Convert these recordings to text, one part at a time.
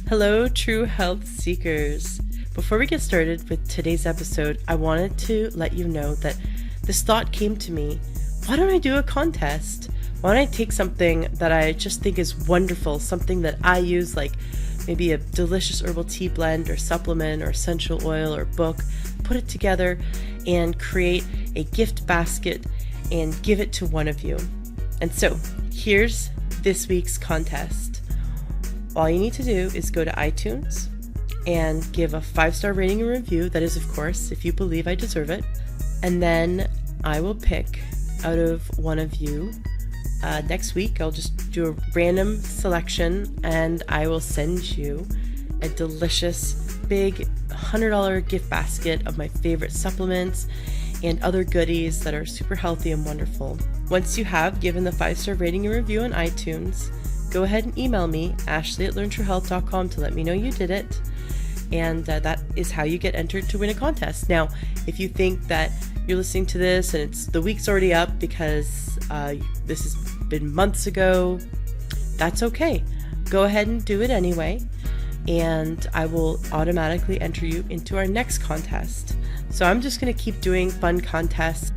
Hello, true health seekers. Before we get started with today's episode, I wanted to let you know that this thought came to me. Why don't I do a contest? Why don't I take something that I just think is wonderful, something that I use, like maybe a delicious herbal tea blend or supplement or essential oil or book, put it together and create a gift basket and give it to one of you. And so here's this week's contest. All you need to do is go to iTunes and give a 5-star rating and review. That is, of course, if you believe I deserve it. And then I will pick out of one of you next week. I'll just do a random selection and I will send you a delicious big $100 gift basket of my favorite supplements and other goodies that are super healthy and wonderful. Once you have given the 5-star rating and review on iTunes, go ahead and email me, ashley@learntruehealth.com, to let me know you did it. And that is how you get entered to win a contest. Now, if you think that you're listening to this and the week's already up because this has been months ago, that's okay. Go ahead and do it anyway, and I will automatically enter you into our next contest. So I'm just going to keep doing fun contests,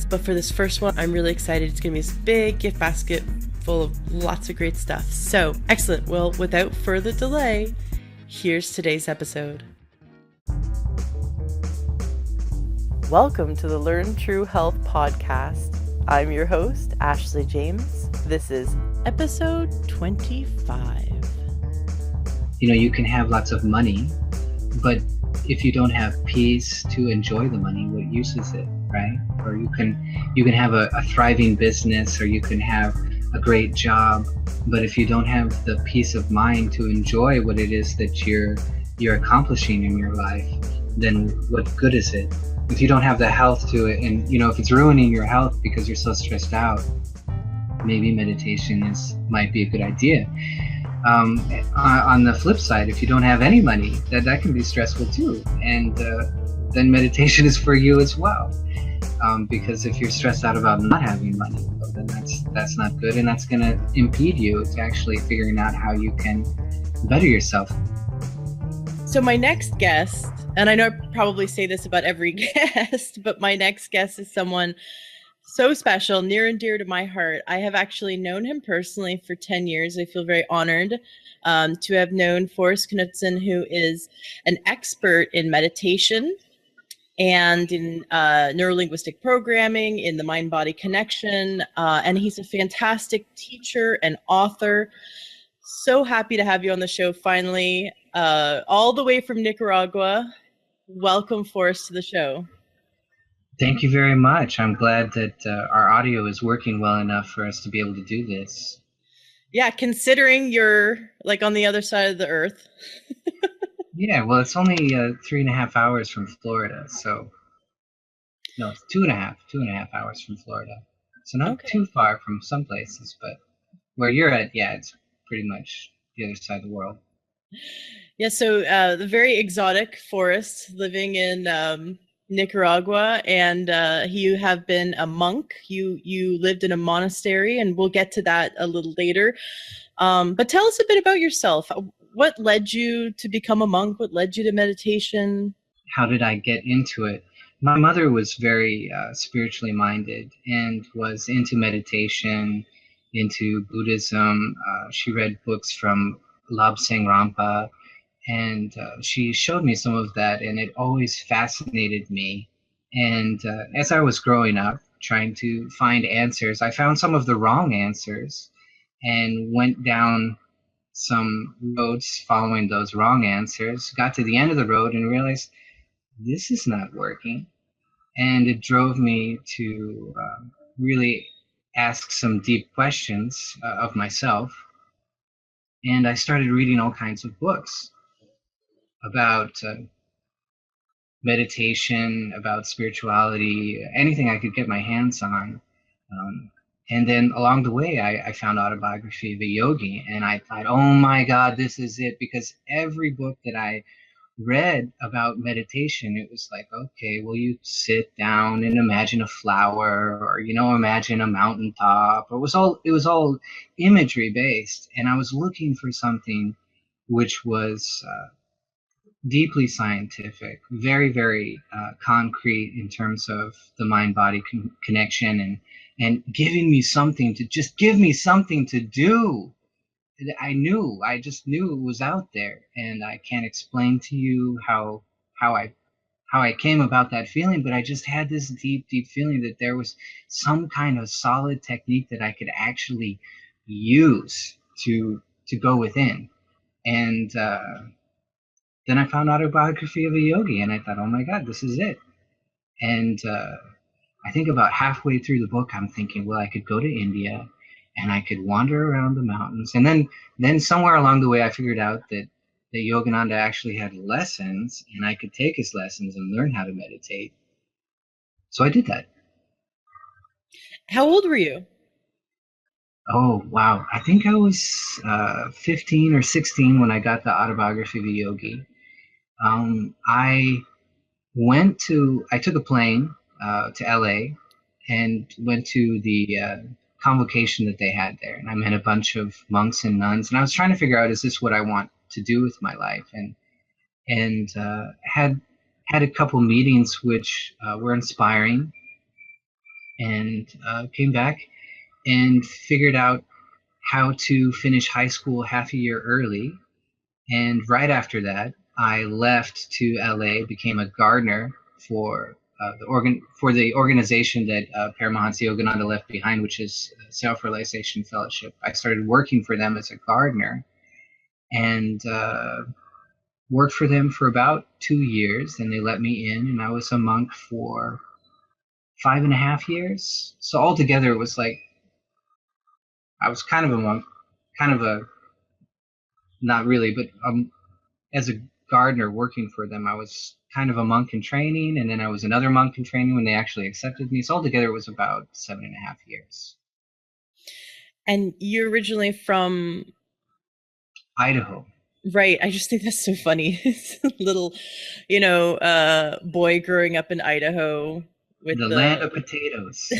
but for this first one, I'm really excited. It's going to be this big gift basket full of lots of great stuff. So excellent. Well, without further delay, here's today's episode. Welcome to the Learn True Health podcast. I'm your host, Ashley James. This is episode 25. You can have lots of money, but if you don't have peace to enjoy the money, what use is it, right? Or you can have a thriving business, or you can have a great job, but if you don't have the peace of mind to enjoy what it is that you're accomplishing in your life, then what good is it? If you don't have the health to it, and if it's ruining your health because you're so stressed out, maybe meditation might be a good idea. On the flip side, if you don't have any money, that can be stressful too, and then meditation is for you as well. Because if you're stressed out about not having money, well, then that's not good, and that's going to impede you to actually figuring out how you can better yourself. So my next guest, and I know I probably say this about every guest, but my next guest is someone so special, near and dear to my heart. I have actually known him personally for 10 years. I feel very honored to have known Forrest Knutson, who is an expert in meditation and in neurolinguistic programming, in the mind-body connection, and he's a fantastic teacher and author. So happy to have you on the show finally, all the way from Nicaragua. Welcome, Forrest, to the show. Thank you very much. I'm glad that our audio is working well enough for us to be able to do this. Yeah, considering you're like on the other side of the earth. Yeah, well, it's only 3.5 hours from Florida, so no, it's 2.5 hours from Florida. So not too far from some places, but where you're at, yeah, it's pretty much the other side of the world. Yeah, so the very exotic Forrest living in Nicaragua, and you have been a monk. You lived in a monastery, and we'll get to that a little later. But tell us a bit about yourself. What led you to become a monk? What led you to meditation? How did I get into it? My mother was very spiritually minded and was into meditation, into Buddhism. She read books from Labsang Rampa, and she showed me some of that, and it always fascinated me. And as I was growing up, trying to find answers, I found some of the wrong answers and went down some roads following those wrong answers, got to the end of the road and realized this is not working. And it drove me to really ask some deep questions of myself. And I started reading all kinds of books about meditation, about spirituality, anything I could get my hands on. And then along the way, I found Autobiography of a Yogi, and I thought, oh my God, this is it. Because every book that I read about meditation, it was like, okay, well, you sit down and imagine a flower, or imagine a mountaintop. It was all imagery based, and I was looking for something which was deeply scientific, very, very concrete in terms of the mind-body connection, and giving me something to just give me something to do. I just knew it was out there, and I can't explain to you how I how I came about that feeling, but I just had this deep, deep feeling that there was some kind of solid technique that I could actually use to go within. And then I found Autobiography of a Yogi, and I thought, oh my God, this is it. And I think about halfway through the book, I'm thinking, well, I could go to India and I could wander around the mountains. And then somewhere along the way, I figured out that Yogananda actually had lessons, and I could take his lessons and learn how to meditate. So I did that. How old were you? Oh, wow. I think I was 15 or 16 when I got the Autobiography of a Yogi. I took a plane to LA and went to the convocation that they had there. And I met a bunch of monks and nuns. And I was trying to figure out, is this what I want to do with my life? And had a couple meetings which were inspiring, and came back and figured out how to finish high school half a year early. And right after that, I left to LA, became a gardener for the organization that Paramahansa Yogananda left behind, which is Self-Realization Fellowship. I started working for them as a gardener, and worked for them for about 2 years. And they let me in, and I was a monk for 5.5 years. So altogether, it was like I was kind of a monk, kind of a not really, but as a gardener working for them, I was kind of a monk in training, and then I was another monk in training when they actually accepted me. So altogether, it was about 7.5 years. And you're originally from Idaho. Right. I just think that's so funny. Little, boy growing up in Idaho with The land of potatoes.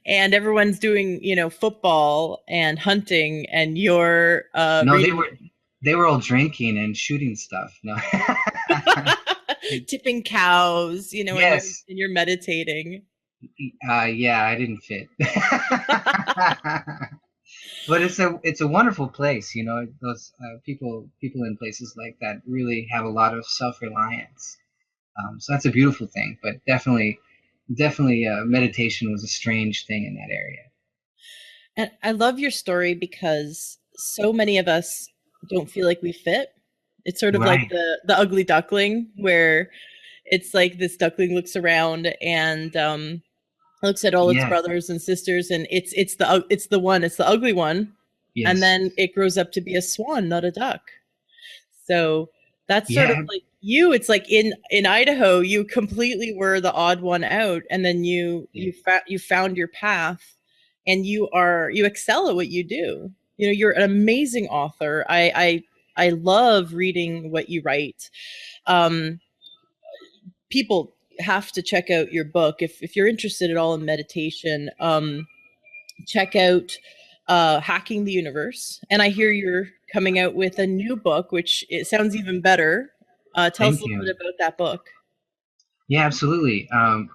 and everyone's doing, football and hunting, and you're No, reading, they were all drinking and shooting stuff. No. tipping cows, and Yes. you're meditating. Yeah, I didn't fit. But it's a wonderful place. Those people in places like that really have a lot of self-reliance. So that's a beautiful thing. But definitely, meditation was a strange thing in that area. And I love your story because so many of us don't feel like we fit. It's sort of like Right. the ugly duckling, where it's like this duckling looks around and looks at all its Yes. brothers and sisters, and it's the ugly one, and Yes. then it grows up to be a swan, not a duck. So that's sort of Yeah. like you. It's like in Idaho, you completely were the odd one out, and then you found your path, and you excel at what you do. You're an amazing author. I love reading what you write. Um, People have to check out your book if you're interested at all in meditation. Check out Hacking the Universe. And I hear you're coming out with a new book, which it sounds even better. Tell us a Thank little you. bit about that book. Yeah, absolutely. I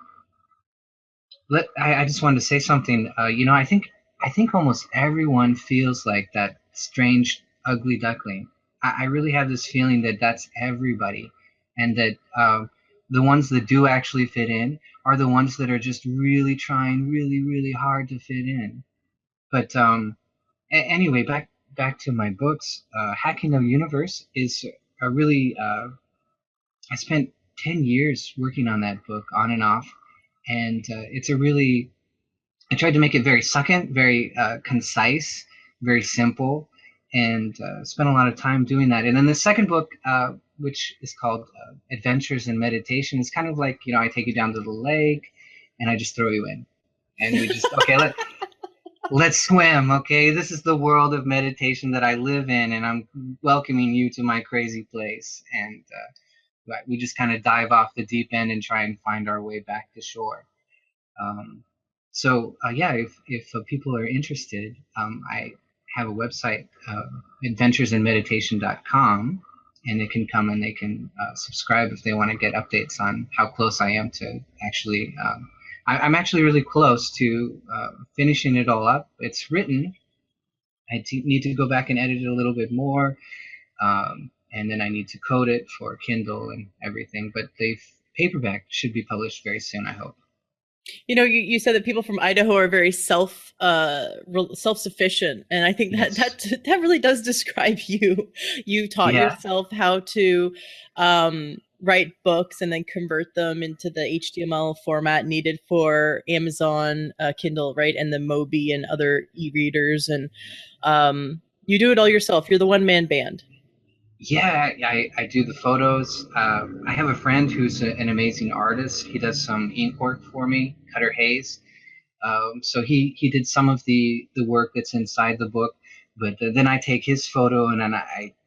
just wanted to say something. I think almost everyone feels like that strange, ugly duckling. I really have this feeling that that's everybody, and that the ones that do actually fit in are the ones that are just really trying really, really hard to fit in. But anyway, back to my books. Hacking the Universe is a really. I spent 10 years working on that book on and off, and it's a really I tried to make it very succinct, very concise, very simple, and spent a lot of time doing that. And then the second book, which is called Adventures in Meditation, is kind of like, I take you down to the lake and I just throw you in. And we just, okay, let's swim, okay? This is the world of meditation that I live in, and I'm welcoming you to my crazy place. And we just kind of dive off the deep end and try and find our way back to shore. Um, so yeah, if people are interested, I have a website, adventuresinmeditation.com, and they can come and they can subscribe if they want to get updates on how close I am to actually. I'm actually really close to finishing it all up. It's written. Need to go back and edit it a little bit more, and then I need to code it for Kindle and everything. But the paperback should be published very soon, I hope. You know, you said that people from Idaho are very self-sufficient, and I think that Yes. that really does describe you. You taught Yeah. yourself how to write books and then convert them into the HTML format needed for Amazon Kindle, right, and the Mobi and other e-readers, and you do it all yourself. You're the one-man band. Yeah, I do the photos. I have a friend who's an amazing artist. He does some ink work for me, Cutter Hayes. So he did some of the work that's inside the book, but then I take his photo and then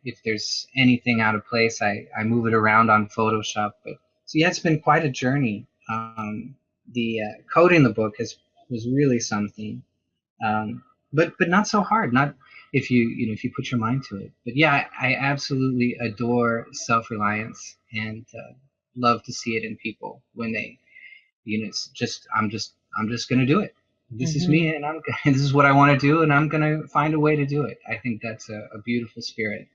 if there's anything out of place, I move it around on Photoshop. But so yeah, it's been quite a journey. The coding the book was really something, but not so hard. Not if if you put your mind to it. But yeah, I absolutely adore self-reliance and love to see it in people when they it's just I'm just gonna do it. This is Mm-hmm. me, and this is what I want to do, and I'm gonna find a way to do it. I think that's a beautiful spirit.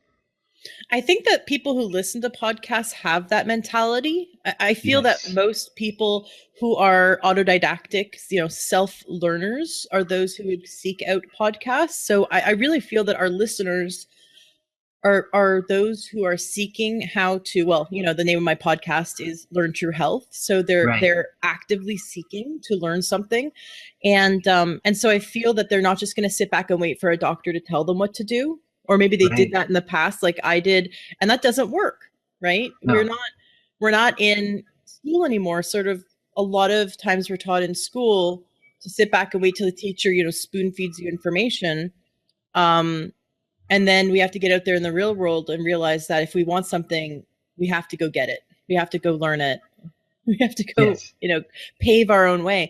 I think that people who listen to podcasts have that mentality. I feel that Yes, most people who are autodidactic, self learners, are those who would seek out podcasts. So I really feel that our listeners are those who are seeking how to. Well, the name of my podcast is Learn True Health, so right, they're actively seeking to learn something, and so I feel that they're not just going to sit back and wait for a doctor to tell them what to do, or maybe they did right. that in the past like I did, and that doesn't work, right? we're No, not we're not in school anymore. Sort of a lot of times we're taught in school to sit back and wait till the teacher spoon feeds you information, um and then we have to get out there in the real world and realize that if we want something, we have to go get it. We have to go learn it. We have to go, yes, pave our own way,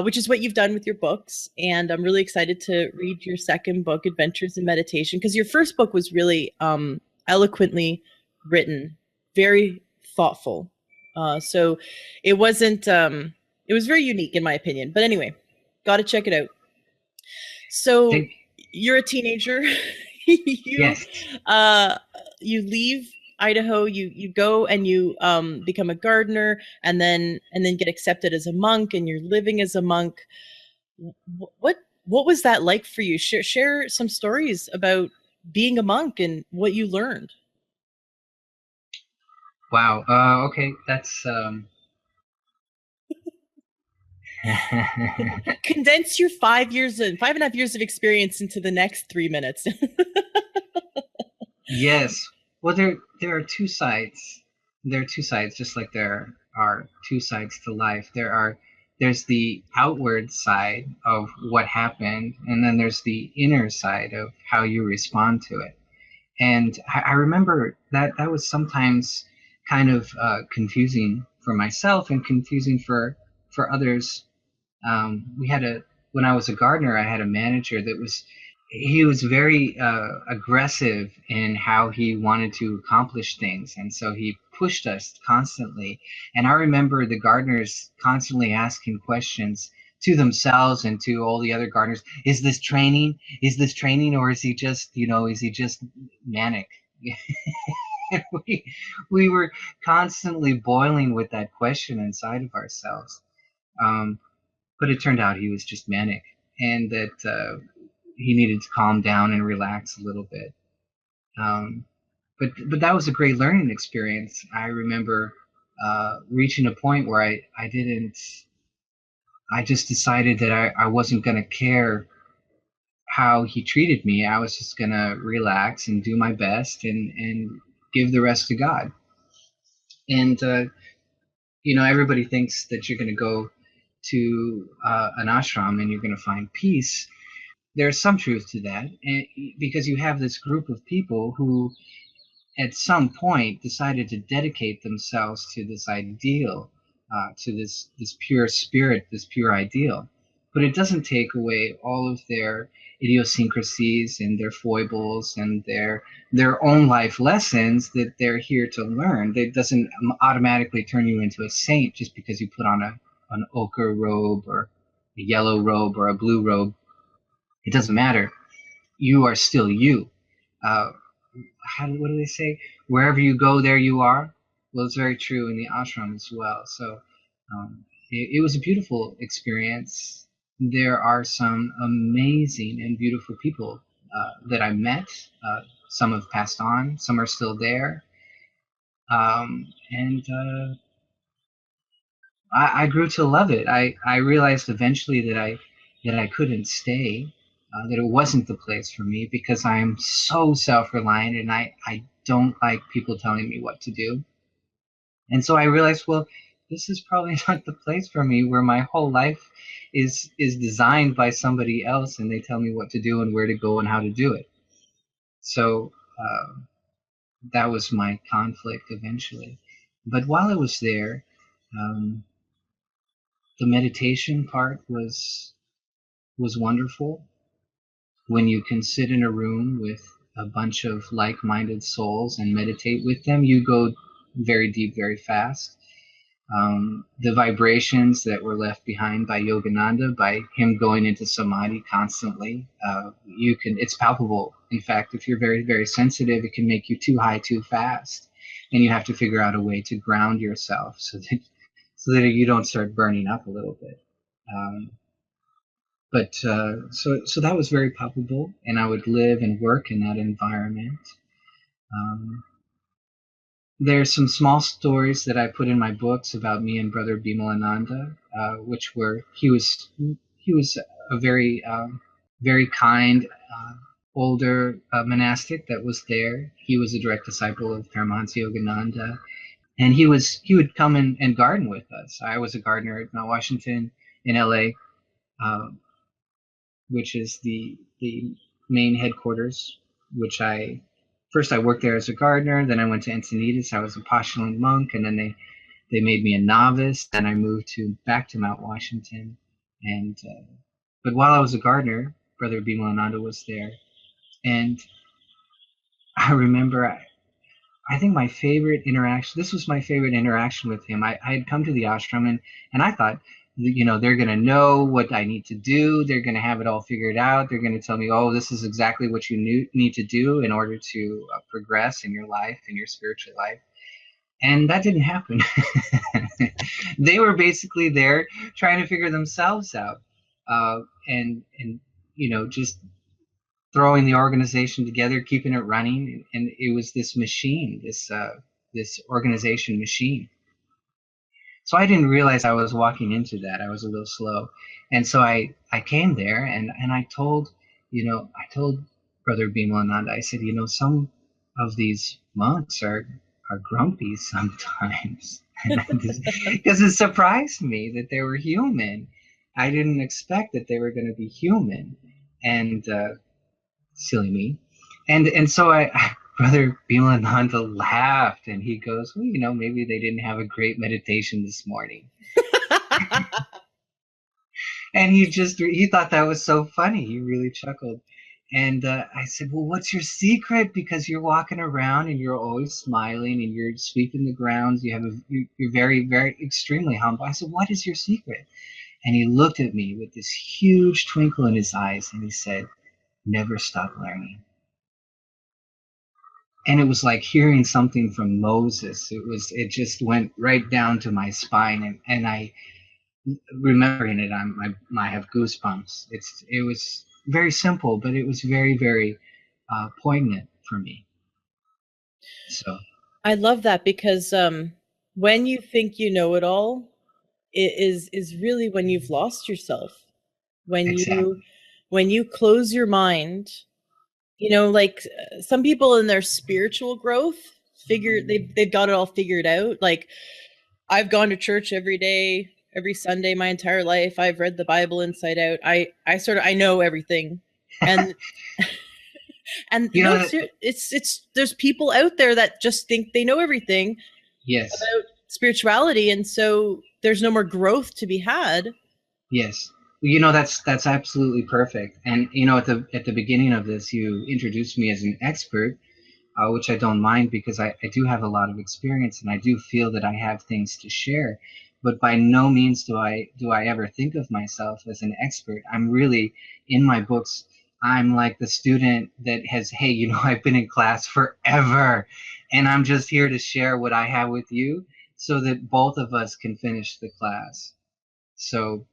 which is what you've done with your books. And I'm really excited to read your second book, Adventures in Meditation, because your first book was really eloquently written, very thoughtful. So it wasn't, it was very unique in my opinion. But anyway, got to check it out. So thank you're a teenager. you yes. uh you leave Idaho, you go and you become a gardener, and then get accepted as a monk, and you're living as a monk. What was that like for you? Share some stories about being a monk and what you learned. Wow. Okay, that's Condense your 5.5 years of experience into the next 3 minutes. yes. Well, there are two sides. There are two sides, just like there are two sides to life. There's the outward side of what happened, and then there's the inner side of how you respond to it. And I remember that was sometimes kind of confusing for myself and confusing for others. We had a When I was a gardener, I had a manager that was he was very aggressive in how he wanted to accomplish things, and so he pushed us constantly. And I remember the gardeners constantly asking questions to themselves and to all the other gardeners: Is this training? Is this training, or is he just is he just manic? we we were constantly boiling with that question inside of ourselves. Um, but it turned out he was just manic, and that he needed to calm down and relax a little bit. Um, but that was a great learning experience. I remember reaching a point where I didn't. I just decided that I wasn't going to care how he treated me. I was just going to relax and do my best and give the rest to God. And everybody thinks that you're going to go to an ashram and you're going to find peace. There's some truth to that, and because you have this group of people who at some point decided to dedicate themselves to this ideal, to this pure spirit, this pure ideal. but it doesn't take away all of their idiosyncrasies and their foibles and their own life lessons that they're here to learn. It doesn't automatically turn you into a saint just because you put on an ochre robe or a yellow robe or a blue robe. It doesn't matter. You are still you. Uh, what do they say? Wherever you go, there you are. Well, it's very true in the ashram as well. So it was a beautiful experience. There are some amazing and beautiful people that I met. Some have passed on, some are still there. And I grew to love it. I realized eventually that I couldn't stay, that it wasn't the place for me because I'm so self-reliant and I don't like people telling me what to do. And so I realized, well, this is probably not the place for me where my whole life is designed by somebody else and they tell me what to do and where to go and how to do it. So that was my conflict eventually. But while I was there, the meditation part was wonderful. When you can sit in a room with a bunch of like-minded souls and meditate with them, you go very deep, very fast. The vibrations that were left behind by Yogananda, by him going into samadhi constantly, it's palpable. In fact, if you're very, very sensitive, it can make you too high too fast. And you have to figure out a way to ground yourself so that you don't start burning up a little bit. So that was very palpable, and I would live and work in that environment. There's some small stories that I put in my books about me and Brother Bimalananda, which were he was a very kind older monastic that was there. He was a direct disciple of Paramahansa Yogananda, and he would come and garden with us. I was a gardener at Mount Washington in LA, which is the main headquarters. Which I worked there as a gardener. Then I went to Encinitas. I was a postulant monk, and then they made me a novice. Then I moved back to Mount Washington. And but while I was a gardener, Brother Bimalananda was there, and I remember. I think my favorite interaction. This was my favorite interaction with him. I had come to the ashram and I thought, they're going to know what I need to do. They're going to have it all figured out. They're going to tell me, oh, this is exactly what you need to do in order to progress in your life, in your spiritual life. And that didn't happen. They were basically there trying to figure themselves out, and just throwing the organization together, keeping it running, and it was this machine, this organization machine. So I didn't realize I was walking into that. I was a little slow, and so I came there and I told Brother Bimalananda, I said, some of these monks are grumpy sometimes, because it surprised me that they were human. I didn't expect that they were going to be human, and silly me. And so Brother Bimalananda laughed and he goes, well, maybe they didn't have a great meditation this morning. And he thought that was so funny. He really chuckled. And I said, well, what's your secret? Because you're walking around and you're always smiling and you're sweeping the grounds. You're very, very extremely humble. I said, what is your secret? And he looked at me with this huge twinkle in his eyes and he said, never stop learning. And it was like hearing something from Moses. It just went right down to my spine, and I remembering it, I have goosebumps. It was very simple, but it was very, very poignant for me. So I love that, because when you think you know it all, it is really when you've lost yourself. When you close your mind, like some people in their spiritual growth they've got it all figured out. Like, I've gone to church every day, every Sunday, my entire life. I've read the Bible inside out. I know everything. And and there's people out there that just think they know everything. Yes. About spirituality, and so there's no more growth to be had. Yes. that's absolutely perfect. And at the beginning of this, you introduced me as an expert, which I don't mind because I do have a lot of experience and I do feel that I have things to share. But by no means do I ever think of myself as an expert. I'm really, in my books, I'm like the student that has, hey, I've been in class forever, and I'm just here to share what I have with you so that both of us can finish the class. So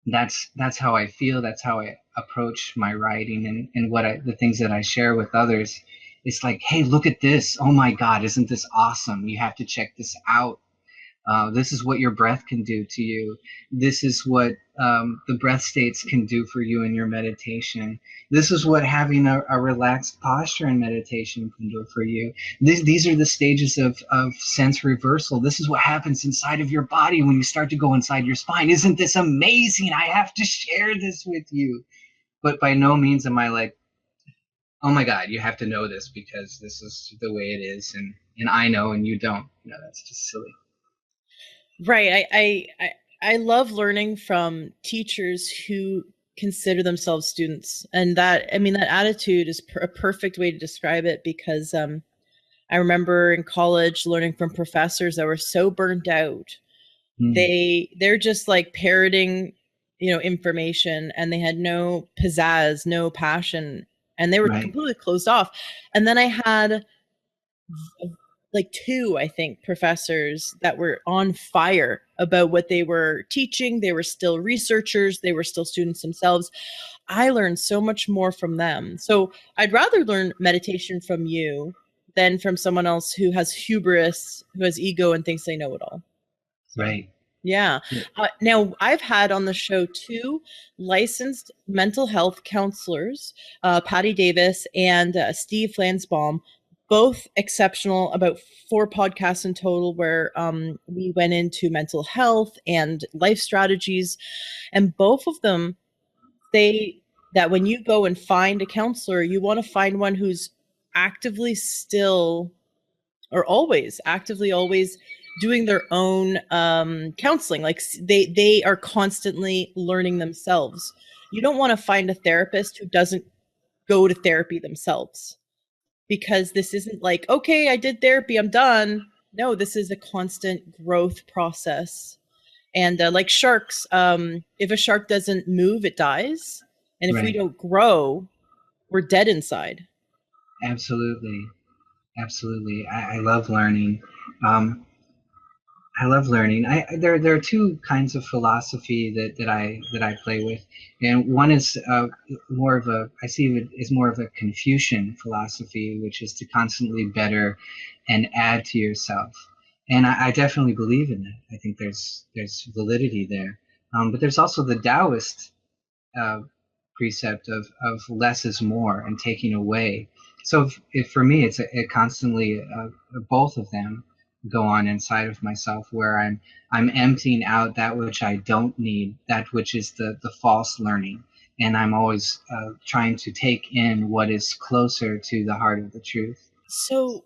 that's how I feel. That's how I approach my writing, and the things that I share with others. It's like, hey, look at this. Oh my God, isn't this awesome? You have to check this out. This is what your breath can do to you. This is what the breath states can do for you in your meditation. This is what having a relaxed posture in meditation can do for you. These are the stages of sense reversal. This is what happens inside of your body when you start to go inside your spine. Isn't this amazing? I have to share this with you. But by no means am I like, oh my God, you have to know this because this is the way it is, and I know and you don't. That's just silly. Right. I love learning from teachers who consider themselves students, and that attitude is a perfect way to describe it, because I remember in college learning from professors that were so burnt out. Mm, They're just like parroting, information, and they had no pizzazz, no passion, and they were right, completely closed off. And then I had like two, I think, professors that were on fire about what they were teaching. They were still researchers, they were still students themselves. I learned so much more from them. So I'd rather learn meditation from you than from someone else who has hubris, who has ego and thinks they know it all. So right. yeah. Yeah. Now, I've had on the show two licensed mental health counselors, Patty Davis and Steve Flansbaum, both exceptional, about 4 podcasts in total where we went into mental health and life strategies. And both of them say that when you go and find a counselor, you want to find one who's actively still, or always actively, always doing their own counseling. Like they are constantly learning themselves. You don't want to find a therapist who doesn't go to therapy themselves, because this isn't like, okay, I did therapy, I'm done. No, this is a constant growth process. And like sharks, if a shark doesn't move, it dies. And if we Right. don't grow, we're dead inside. Absolutely. Absolutely. I love learning. Um, I love learning. There are two kinds of philosophy that I play with, and one is more of a I see it as more of a Confucian philosophy, which is to constantly better and add to yourself. And I definitely believe in that. I think there's validity there. But there's also the Taoist uh, precept of less is more and taking away. So if for me, it constantly both of them go on inside of myself, where I'm emptying out that which I don't need, that which is the false learning, and I'm always trying to take in what is closer to the heart of the truth. So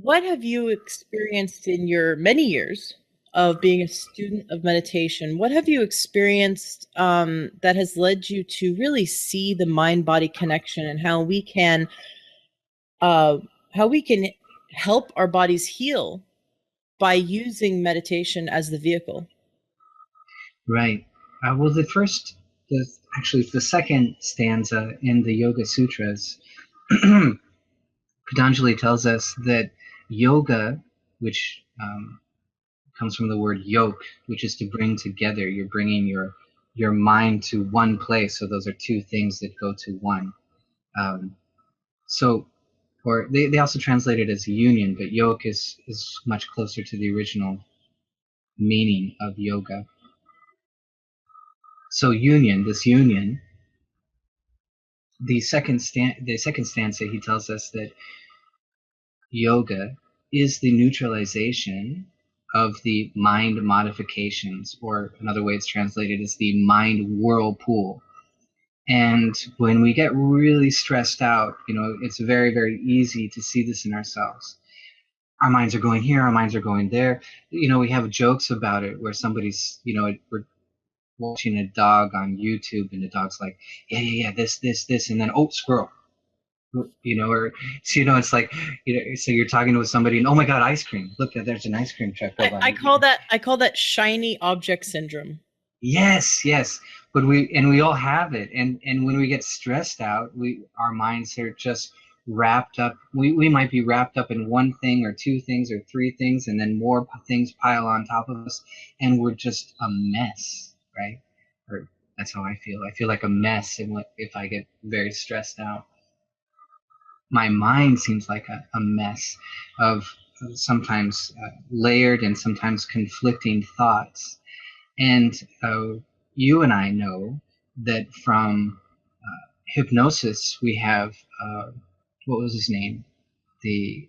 what have you experienced in your many years of being a student of meditation? What have you experienced that has led you to really see the mind body connection, and uh, how we can help our bodies heal by using meditation as the vehicle? Right. Well, actually the second stanza in the Yoga Sutras, Patanjali tells us that yoga, which comes from the word yoke, which is to bring together. You're bringing your mind to one place. So those are two things that go to one. Um, so, or they also translate it as union, but yoke is much closer to the original meaning of yoga. So this union, the second stanza, he tells us that yoga is the neutralization of the mind modifications, or another way it's translated is the mind whirlpool. And when we get really stressed out, it's very, very easy to see this in ourselves. Our minds are going here, our minds are going there. We have jokes about it where somebody's, we're watching a dog on YouTube, and the dog's like, yeah, this, and then squirrel, or so it's like, so you're talking with somebody, and oh my God, ice cream! Look, there's an ice cream truck go I by. call that shiny object syndrome. Yes, but we all have it, and when we get stressed out, our minds are just wrapped up. We might be wrapped up in one thing or two things or three things, and then more things pile on top of us, and we're just a mess, right? Or that's how I feel. I feel like a mess, and if I get very stressed out, my mind seems like a mess of sometimes layered and sometimes conflicting thoughts. And you and I know that from hypnosis, we have, what was his name? The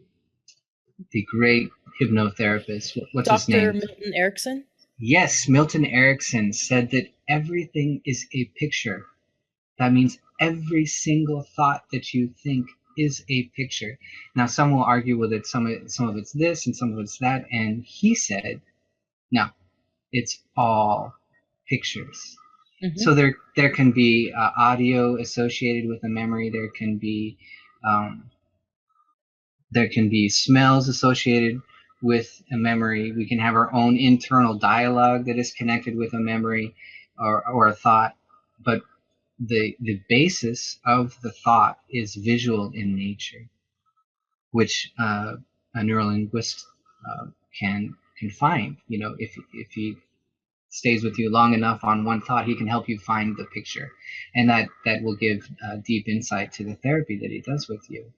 the great hypnotherapist. What's his Dr. name? Milton Erickson? Yes, Milton Erickson said that everything is a picture. That means every single thought that you think is a picture. Now, some will argue with it. Some of it's this and some of it's that. And he said, no, it's all pictures. Mm-hmm. So there can be audio associated with a memory. Um, there can be smells associated with a memory. We can have our own internal dialogue that is connected with a memory or a thought. But the basis of the thought is visual in nature, which a neurolinguist uh, can find. If he stays with you long enough on one thought, he can help you find the picture, and that will give deep insight to the therapy that he does with you.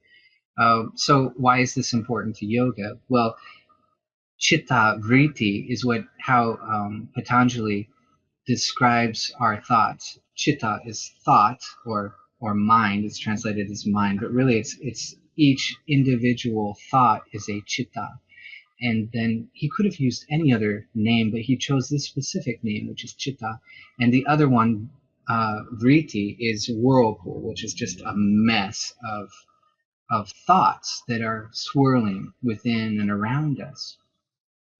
So why is this important to yoga? Well, chitta vritti is how Patanjali describes our thoughts. Chitta is thought or mind. It's translated as mind, but really it's each individual thought is a chitta. And then he could have used any other name, but he chose this specific name, which is chitta. And the other one, vritti, is whirlpool, which is just a mess of thoughts that are swirling within and around us.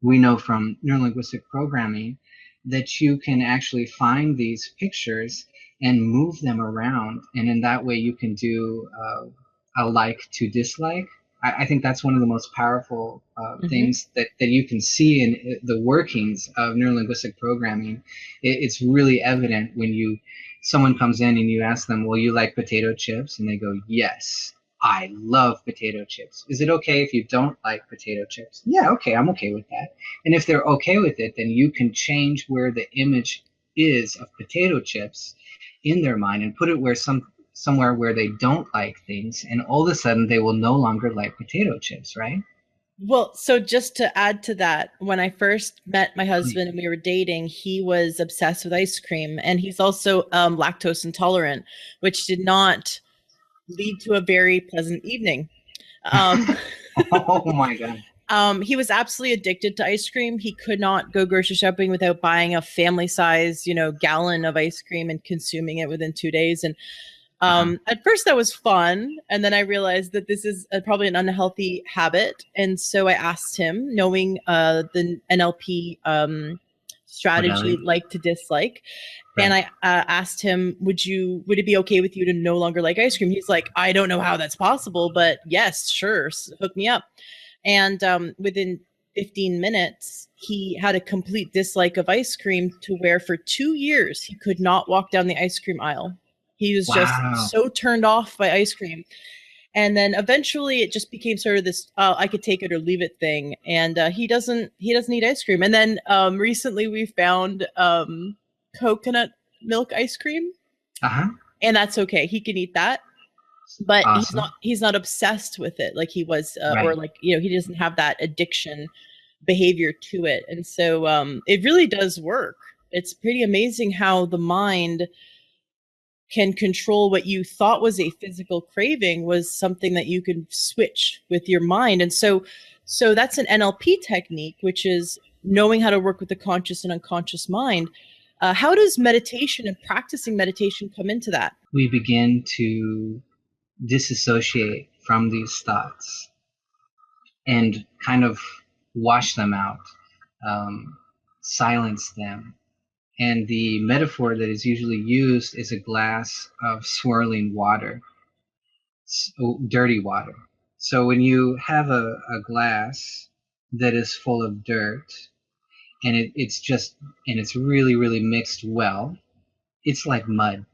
We know from neurolinguistic programming that you can actually find these pictures and move them around, and in that way you can do a like to dislike. I think that's one of the most powerful Mm-hmm. things that you can see in the workings of neurolinguistic programming. It's really evident when someone comes in and you ask them, "Well, you like potato chips?" and they go, "Yes, I love potato chips. Is it okay if you don't like potato chips?" "Yeah, okay, I'm okay with that." And if they're okay with it, then you can change where the image is of potato chips in their mind and put it somewhere where they don't like things, and all of a sudden they will no longer like potato chips, right? Well, so just to add to that, when I first met my husband Please. and we were dating, he was obsessed with ice cream, and he's also lactose intolerant, which did not lead to a very pleasant evening. Um, Oh my God. he was absolutely addicted to ice cream. He could not go grocery shopping without buying a family size, gallon of ice cream and consuming it within 2 days. And Uh-huh. at first that was fun. And then I realized that this is probably an unhealthy habit. And so I asked him, knowing the NLP strategy, Modality. like to dislike. And Right. I asked him, would it be okay with you to no longer like ice cream? He's like, I don't know how that's possible, but yes, sure, hook me up. And within 15 minutes, he had a complete dislike of ice cream to where for 2 years he could not walk down the ice cream aisle. He was just Wow. so turned off by ice cream. And then eventually it just became sort of this I could take it or leave it thing. And he doesn't eat ice cream. And then recently we found coconut milk ice cream, Uh-huh. and that's okay. He can eat that, but he's Awesome. not obsessed with it like he was, or Right. like he doesn't have that addiction behavior to it. And so it really does work. It's pretty amazing how the mind can control what you thought was a physical craving was something that you can switch with your mind. And so that's an NLP technique, which is knowing how to work with the conscious and unconscious mind. How does meditation and practicing meditation come into that? We begin to disassociate from these thoughts and kind of wash them out, silence them, And the metaphor that is usually used is a glass of swirling water, dirty water. So when you have a glass that is full of dirt, and it's really, really mixed well, it's like mud.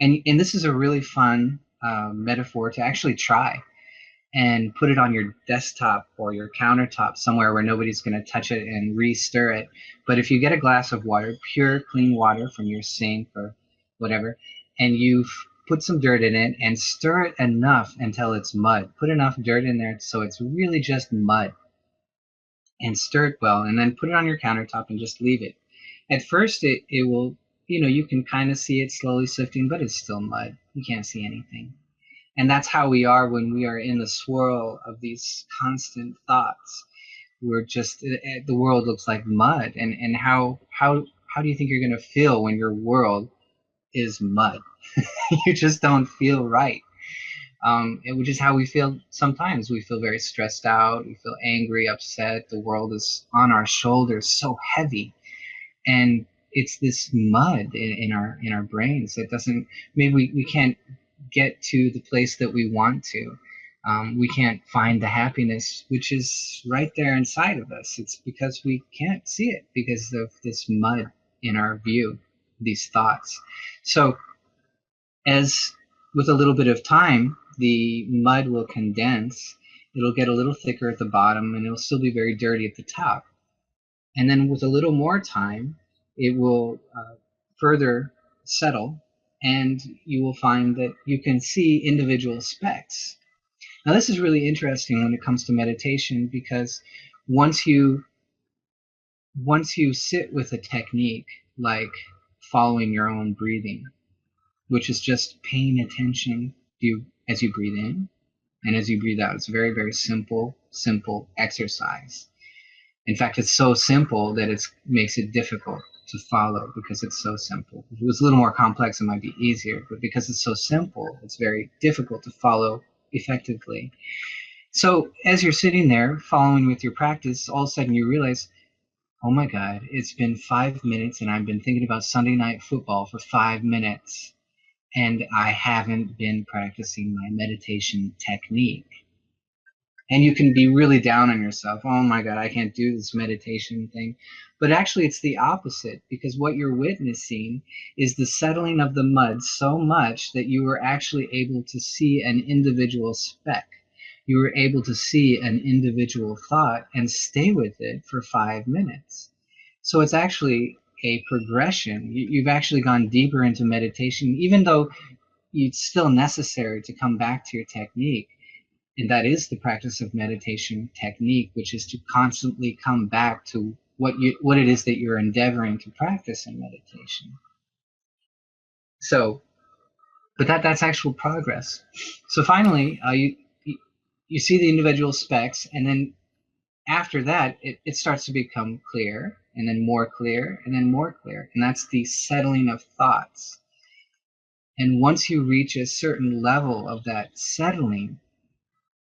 And this is a really fun metaphor to actually try and put it on your desktop or your countertop somewhere where nobody's going to touch it and re-stir it. But if you get a glass of water, pure, clean water from your sink or whatever, and you put some dirt in it and stir it enough until it's mud. Put enough dirt in there so it's really just mud, and stir it well, and then put it on your countertop and just leave it. At first, it will, you can kind of see it slowly sifting, but it's still mud. You can't see anything. And that's how we are when we are in the swirl of these constant thoughts. We're just, the world looks like mud. And how do you think you're going to feel when your world is mud? You just don't feel right. Which is how we feel sometimes. We feel very stressed out. We feel angry, upset. The world is on our shoulders, so heavy. And it's this mud in our brains that doesn't, maybe we can't get to the place that we want to. We can't find the happiness which is right there inside of us. It's because we can't see it because of this mud in our view, these thoughts. So as with a little bit of time, the mud will condense. It'll get a little thicker at the bottom, and it'll still be very dirty at the top. And then with a little more time, it will further settle, and you will find that you can see individual specks. Now, this is really interesting when it comes to meditation, because once you sit with a technique like following your own breathing, which is just paying attention to as you breathe in and as you breathe out. It's a very, very simple exercise. In fact, it's so simple that it makes it difficult to follow because it's so simple. If it was a little more complex, it might be easier, but because it's so simple, it's very difficult to follow effectively. So as you're sitting there following with your practice, all of a sudden you realize, oh my God, it's been 5 minutes and I've been thinking about Sunday night football for 5 minutes. And I haven't been practicing my meditation technique. And you can be really down on yourself. Oh my God, I can't do this meditation thing. But actually, it's the opposite, because what you're witnessing is the settling of the mud so much that you were actually able to see an individual speck. You were able to see an individual thought and stay with it for 5 minutes. So it's actually a progression. You've actually gone deeper into meditation, even though it's still necessary to come back to your technique. And that is the practice of meditation technique, which is to constantly come back to what it is that you're endeavoring to practice in meditation. So, but that's actual progress. So finally, you see the individual specks, and then after that, it starts to become clear, and then more clear, and then more clear. And that's the settling of thoughts. And once you reach a certain level of that settling,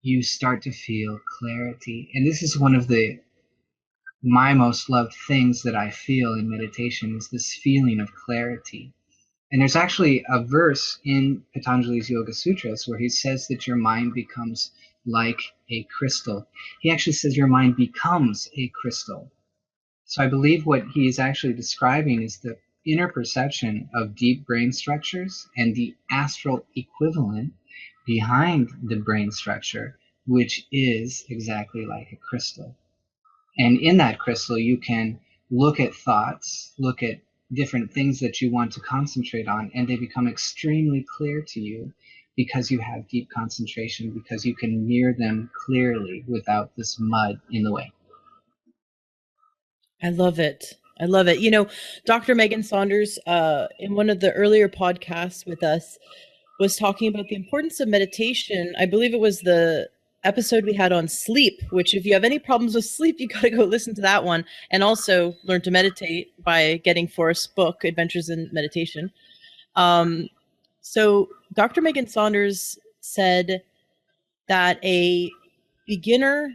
you start to feel clarity. And this is one of my most loved things that I feel in meditation, is this feeling of clarity. And there's actually a verse in Patanjali's Yoga Sutras where he says that your mind becomes like a crystal. He actually says your mind becomes a crystal. So I believe what he is actually describing is the inner perception of deep brain structures and the astral equivalent behind the brain structure, which is exactly like a crystal. And in that crystal, you can look at thoughts, look at different things that you want to concentrate on, and they become extremely clear to you because you have deep concentration, because you can mirror them clearly without this mud in the way. I love it. I love it. Dr. Megan Saunders, in one of the earlier podcasts with us, was talking about the importance of meditation. I believe it was the episode we had on sleep, which if you have any problems with sleep, you got to go listen to that one, and also learn to meditate by getting Forrest's book, Adventures in Meditation. So Dr. Megan Saunders said that a beginner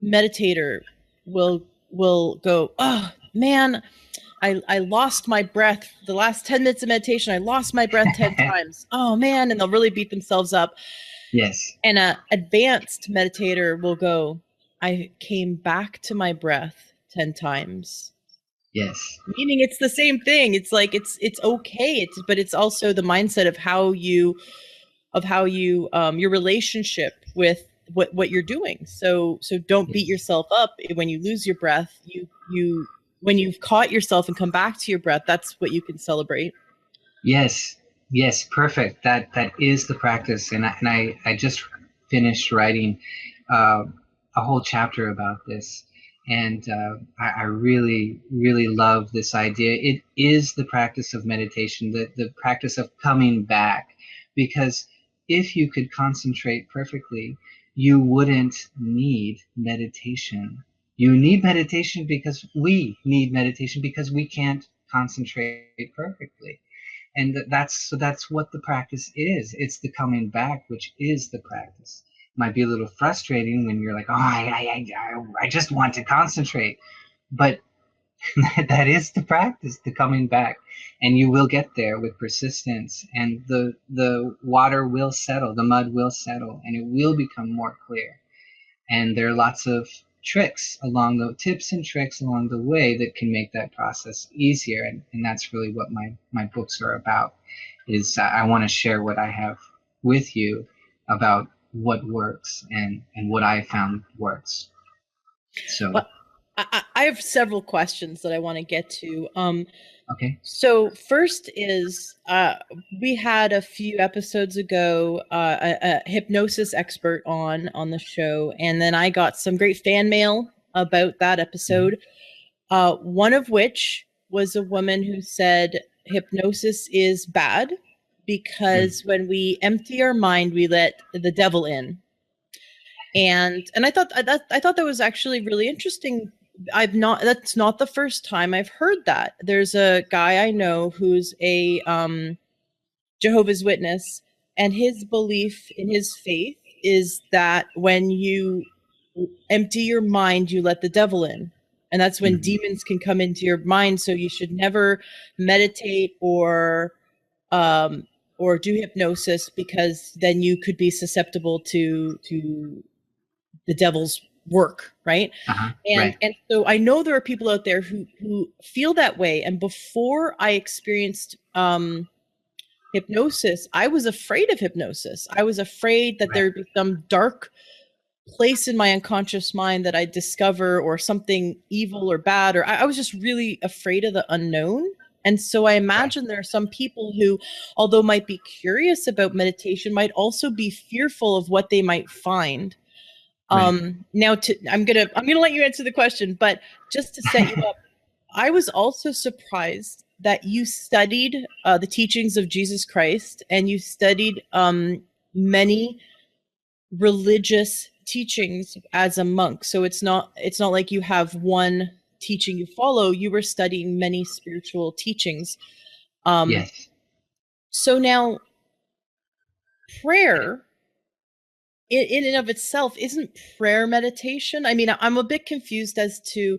meditator will go, oh man, I lost my breath the last 10 minutes of meditation. I lost my breath 10 times. Oh man. And they'll really beat themselves up. Yes. And a advanced meditator will go, I came back to my breath 10 times. Yes. Meaning it's the same thing. It's like it's okay. But it's also the mindset of how you your relationship with what you're doing. So don't beat Yes. yourself up when you lose your breath. You when you've caught yourself and come back to your breath, that's what you can celebrate. Yes. Yes. Perfect. That is the practice. And I just finished writing uh, a whole chapter about this. And I really, really love this idea. It is the practice of meditation, the practice of coming back. Because if you could concentrate perfectly, you wouldn't need meditation. You need meditation because we need meditation because we can't concentrate perfectly. And that's what the practice is. It's the coming back, which is the practice. Might be a little frustrating when you're like, oh, I just want to concentrate, but that is the practice, the coming back, and you will get there with persistence, and the water will settle, the mud will settle, and it will become more clear. And there are lots of tricks along the tips and tricks along the way that can make that process easier. And that's really what my books are about, is I want to share what I have with you about what works and what I found works. So, Well, I have several questions that I want to get to. okay. So first is we had a few episodes ago a hypnosis expert on the show, and then I got some great fan mail about that Mhm. episode. One of which was a woman who said hypnosis is bad Mm. because when we empty our mind, we let the devil in. And I thought that was actually really interesting. I've not That's not the first time I've heard that. There's a guy I know who's a Jehovah's Witness, and his belief in his faith is that when you empty your mind, you let the devil in. And that's when Mhm. demons can come into your mind. So you should never meditate um, or do hypnosis, because then you could be susceptible to the devil's work, right? Uh-huh. and Right. and so I know there are people out there who feel that way. And before I experienced hypnosis, I was afraid of hypnosis. I was afraid that there Right. would be some dark place in my unconscious mind that I discover, or something evil or bad, or I was just really afraid of the unknown. And so I Right. imagine there are some people who, although might be curious about meditation, might also be fearful of what they might find. Right. Now I'm gonna let you answer the question, but just to set you up, I was also surprised that you studied the teachings of Jesus Christ, and you studied many religious teachings as a monk. So it's not like you have one teaching you follow. You were studying many spiritual teachings. Um, Yes. so now prayer in and of itself, isn't prayer meditation? I mean, I'm a bit confused as to,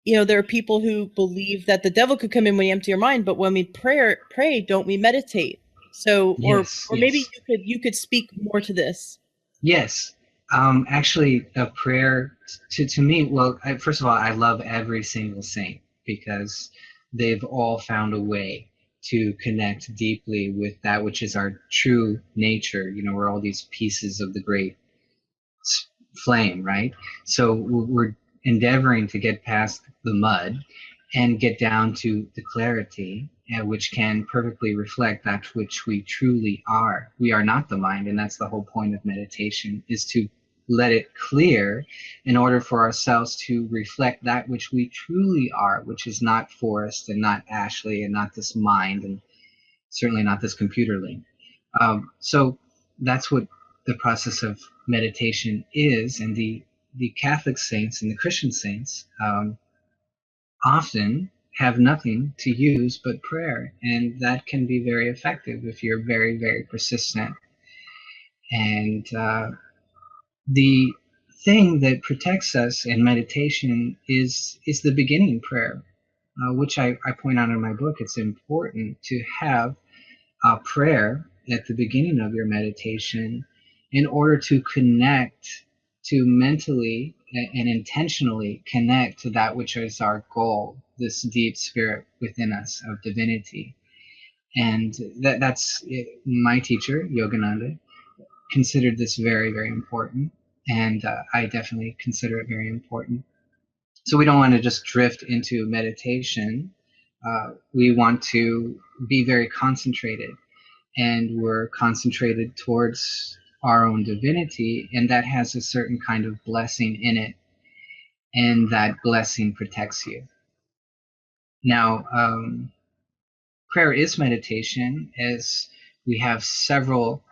there are people who believe that the devil could come in when you empty your mind, but when we pray, don't we meditate? So, Yes. or maybe Yes. you could speak more to this. Yes. Actually, a prayer to me, well, first of all, I love every single saint because they've all found a way to connect deeply with that which is our true nature. We're all these pieces of the great flame, right? So we're endeavoring to get past the mud and get down to the clarity, which can perfectly reflect that which we truly are. We are not the mind, and that's the whole point of meditation, is to let it clear in order for ourselves to reflect that which we truly are, which is not Forrest and not Ashley and not this mind and certainly not this computer link. So that's what the process of meditation is, and the Catholic saints and the Christian saints often have nothing to use but prayer, and that can be very effective if you're very, very persistent. And the thing that protects us in meditation is the beginning prayer. which I point out in my book. It's important to have a prayer at the beginning of your meditation in order to connect, to mentally and intentionally connect to that which is our goal, this deep spirit within us of divinity. And that's my teacher, Yogananda, considered this very, very important. And I definitely consider it very important. So we don't want to just drift into meditation. We want to be very concentrated, and we're concentrated towards our own divinity, and that has a certain kind of blessing in it, and that blessing protects you. Now, prayer is meditation, as we have several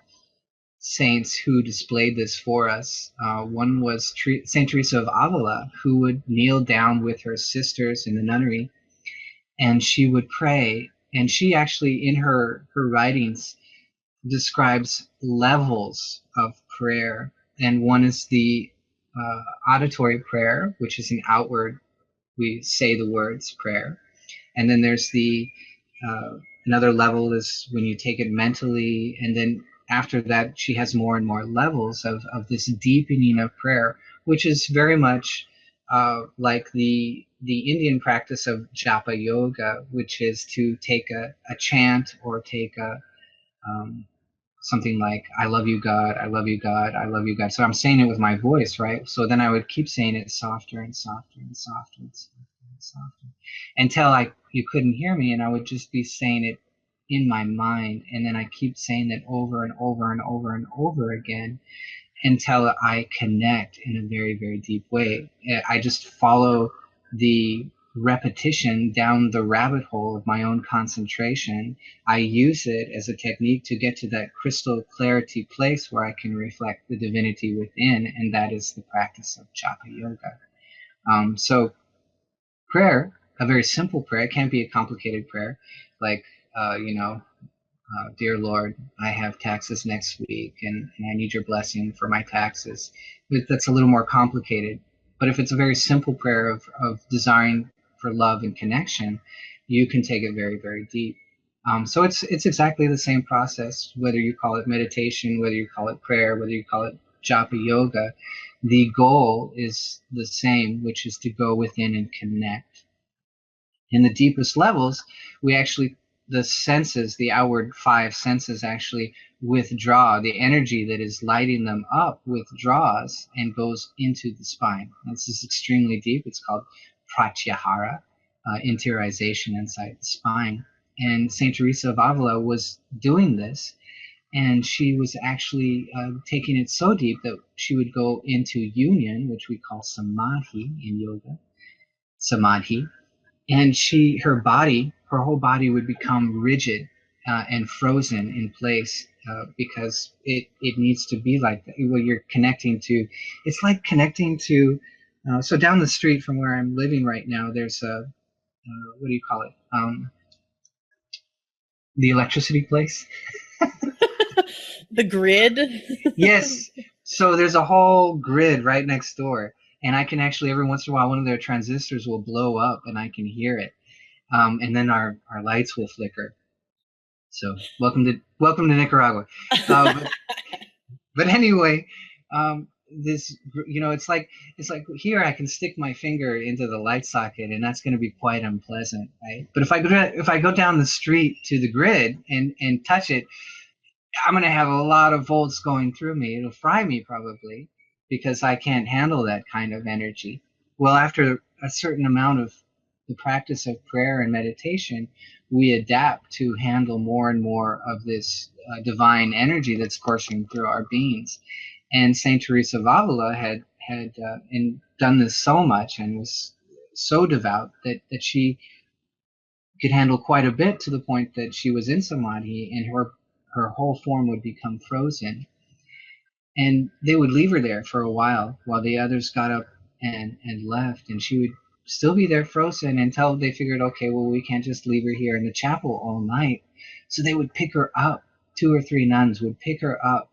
saints who displayed this for us. One was Saint Teresa of Avila, who would kneel down with her sisters in the nunnery, and she would pray. And she actually, in her writings, describes levels of prayer. And one is the auditory prayer, which is an outward, we say the words prayer. And then there's the another level is when you take it mentally, and then after that she has more and more levels of this deepening of prayer, which is very much like the Indian practice of japa yoga, which is to take a chant or take a something like, I love you, God, I love you, God, I love you, God. So I'm saying it with my voice, right? So then I would keep saying it softer and softer and softer and softer and softer until you couldn't hear me, and I would just be saying it in my mind. And then I keep saying it over and over and over and over again until I connect in a very, very deep way. I just follow the repetition down the rabbit hole of my own concentration. I use it as a technique to get to that crystal clarity place where I can reflect the divinity within, and that is the practice of japa yoga. So prayer, a very simple prayer, it can't be a complicated prayer, like, dear Lord, I have taxes next week, and I need your blessing for my taxes. That's a little more complicated. But if it's a very simple prayer of desiring for love and connection, you can take it very, very deep. So it's exactly the same process, whether you call it meditation, whether you call it prayer, whether you call it japa yoga. The goal is the same, which is to go within and connect. In the deepest levels, we actually, the senses, the outward five senses actually withdraw. The energy that is lighting them up withdraws and goes into the spine. This is extremely deep. It's called pratyahara, interiorization inside the spine. And Saint Teresa of Avila was doing this, and she was actually taking it so deep that she would go into union, which we call samadhi in yoga, samadhi. And her whole body would become rigid and frozen in place because it needs to be like that. Well, you're connecting to, it's like connecting to, so down the street from where I'm living right now, there's a, what do you call it? The electricity place. The grid. Yes. So there's a whole grid right next door. And I can actually, every once in a while, one of their transistors will blow up and I can hear it. And then our lights will flicker. So welcome to Nicaragua. But anyway, this, it's like here I can stick my finger into the light socket, and that's going to be quite unpleasant, right? But if I go down the street to the grid and touch it, I'm going to have a lot of volts going through me. It'll fry me probably, because I can't handle that kind of energy. Well, after a certain amount of the practice of prayer and meditation, we adapt to handle more and more of this divine energy that's coursing through our beings. And Saint Teresa of Avila had done this so much and was so devout that she could handle quite a bit, to the point that she was in samadhi and her whole form would become frozen. And they would leave her there for a while the others got up and left, and she would still be there frozen until they figured, okay, well, we can't just leave her here in the chapel all night. So they would pick her up. 2 or 3 nuns would pick her up,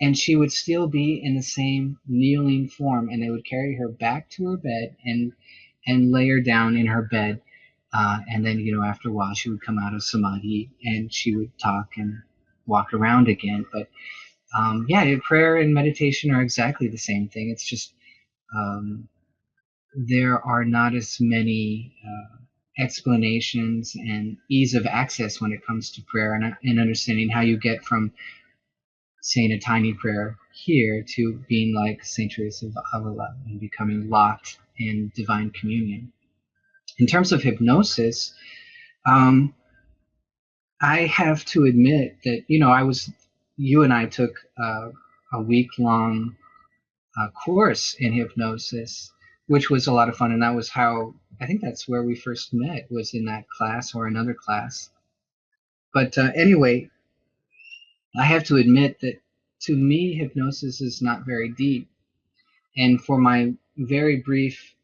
and she would still be in the same kneeling form, and they would carry her back to her bed and lay her down in her bed And then, after a while, she would come out of samadhi and she would talk and walk around again. But yeah, prayer and meditation are exactly the same thing. It's just um, there are not as many explanations and ease of access when it comes to prayer and understanding how you get from saying a tiny prayer here to being like Saint Teresa of Avila and becoming locked in divine communion. In terms of hypnosis, um, I have to admit that, you and I took a week long course in hypnosis, which was a lot of fun. And that was how, I think that's where we first met, was in that class or another class. But anyway, I have to admit that to me, hypnosis is not very deep. And for my very brief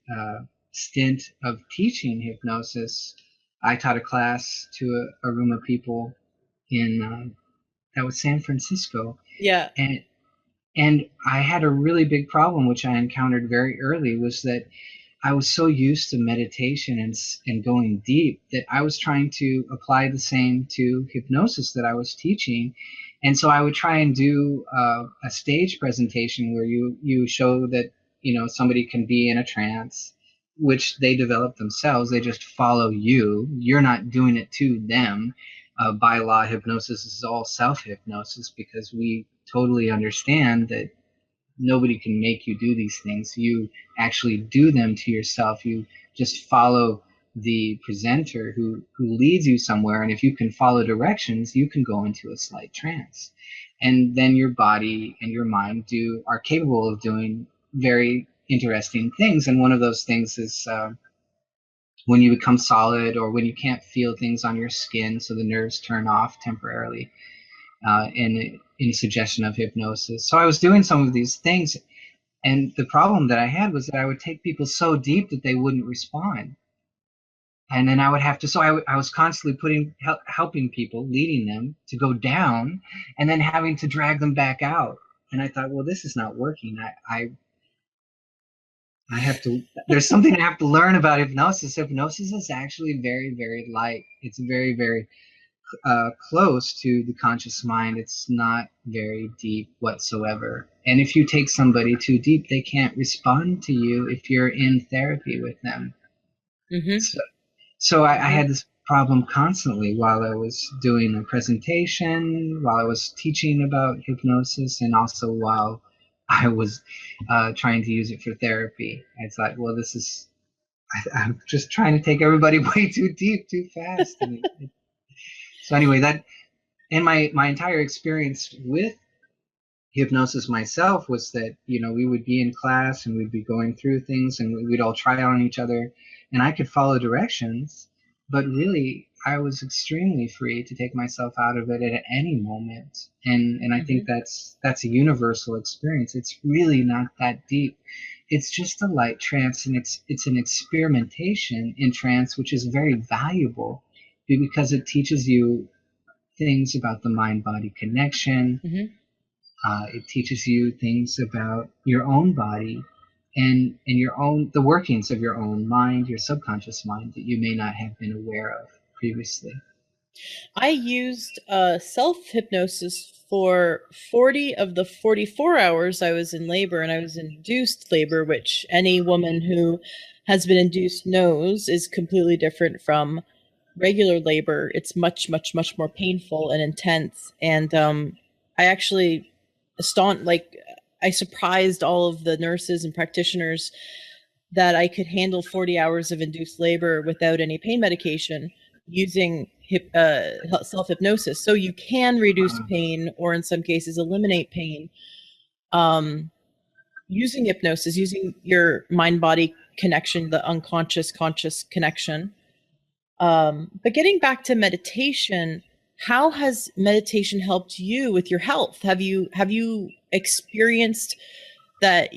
stint of teaching hypnosis, I taught a class to a room of people in that was San Francisco, Yeah. and I had a really big problem, which I encountered very early, was that I was so used to meditation and going deep that I was trying to apply the same to hypnosis that I was teaching. And so I would try and do a stage presentation where you show that somebody can be in a trance, which they develop themselves. They just follow you. You're not doing it to them. By law, hypnosis is all self-hypnosis because we totally understand that nobody can make you do these things. You actually do them to yourself. You just follow the presenter who leads you somewhere. And if you can follow directions, you can go into a slight trance. And then your body and your mind are capable of doing very interesting things. And one of those things is when you become solid, or when you can't feel things on your skin, so the nerves turn off temporarily, in suggestion of hypnosis. So I was doing some of these things, and the problem that I had was that I would take people so deep that they wouldn't respond. And then I would have to, so I was constantly helping people, leading them to go down, and then having to drag them back out. And I thought, well, this is not working. I have to, there's something I have to learn about hypnosis. Hypnosis is actually very, very light. It's very, very close to the conscious mind. It's not very deep whatsoever. And if you take somebody too deep, they can't respond to you if you're in therapy with them. Mm-hmm. So I had this problem constantly while I was doing a presentation, while I was teaching about hypnosis, and also while I was trying to use it for therapy. I thought, well, I'm just trying to take everybody way too deep, too fast. So anyway, and my entire experience with hypnosis myself was that, we would be in class and we'd be going through things and we'd all try on each other, and I could follow directions, but really I was extremely free to take myself out of it at any moment. And I think that's a universal experience. It's really not that deep. It's just a light trance, and it's an experimentation in trance, which is very valuable because it teaches you things about the mind-body connection. Mm-hmm. It teaches you things about your own body and the workings of your own mind, your subconscious mind, that you may not have been aware of previously. I used self-hypnosis for 40 of the 44 hours I was in labor, and I was in induced labor, which any woman who has been induced knows is completely different from regular labor. It's much, much, much more painful and intense. And I actually I surprised all of the nurses and practitioners that I could handle 40 hours of induced labor without any pain medication using self-hypnosis. So you can reduce pain, or in some cases eliminate pain, using hypnosis, using your mind-body connection, the unconscious-conscious connection. But getting back to meditation, how has meditation helped you with your health? Have you experienced that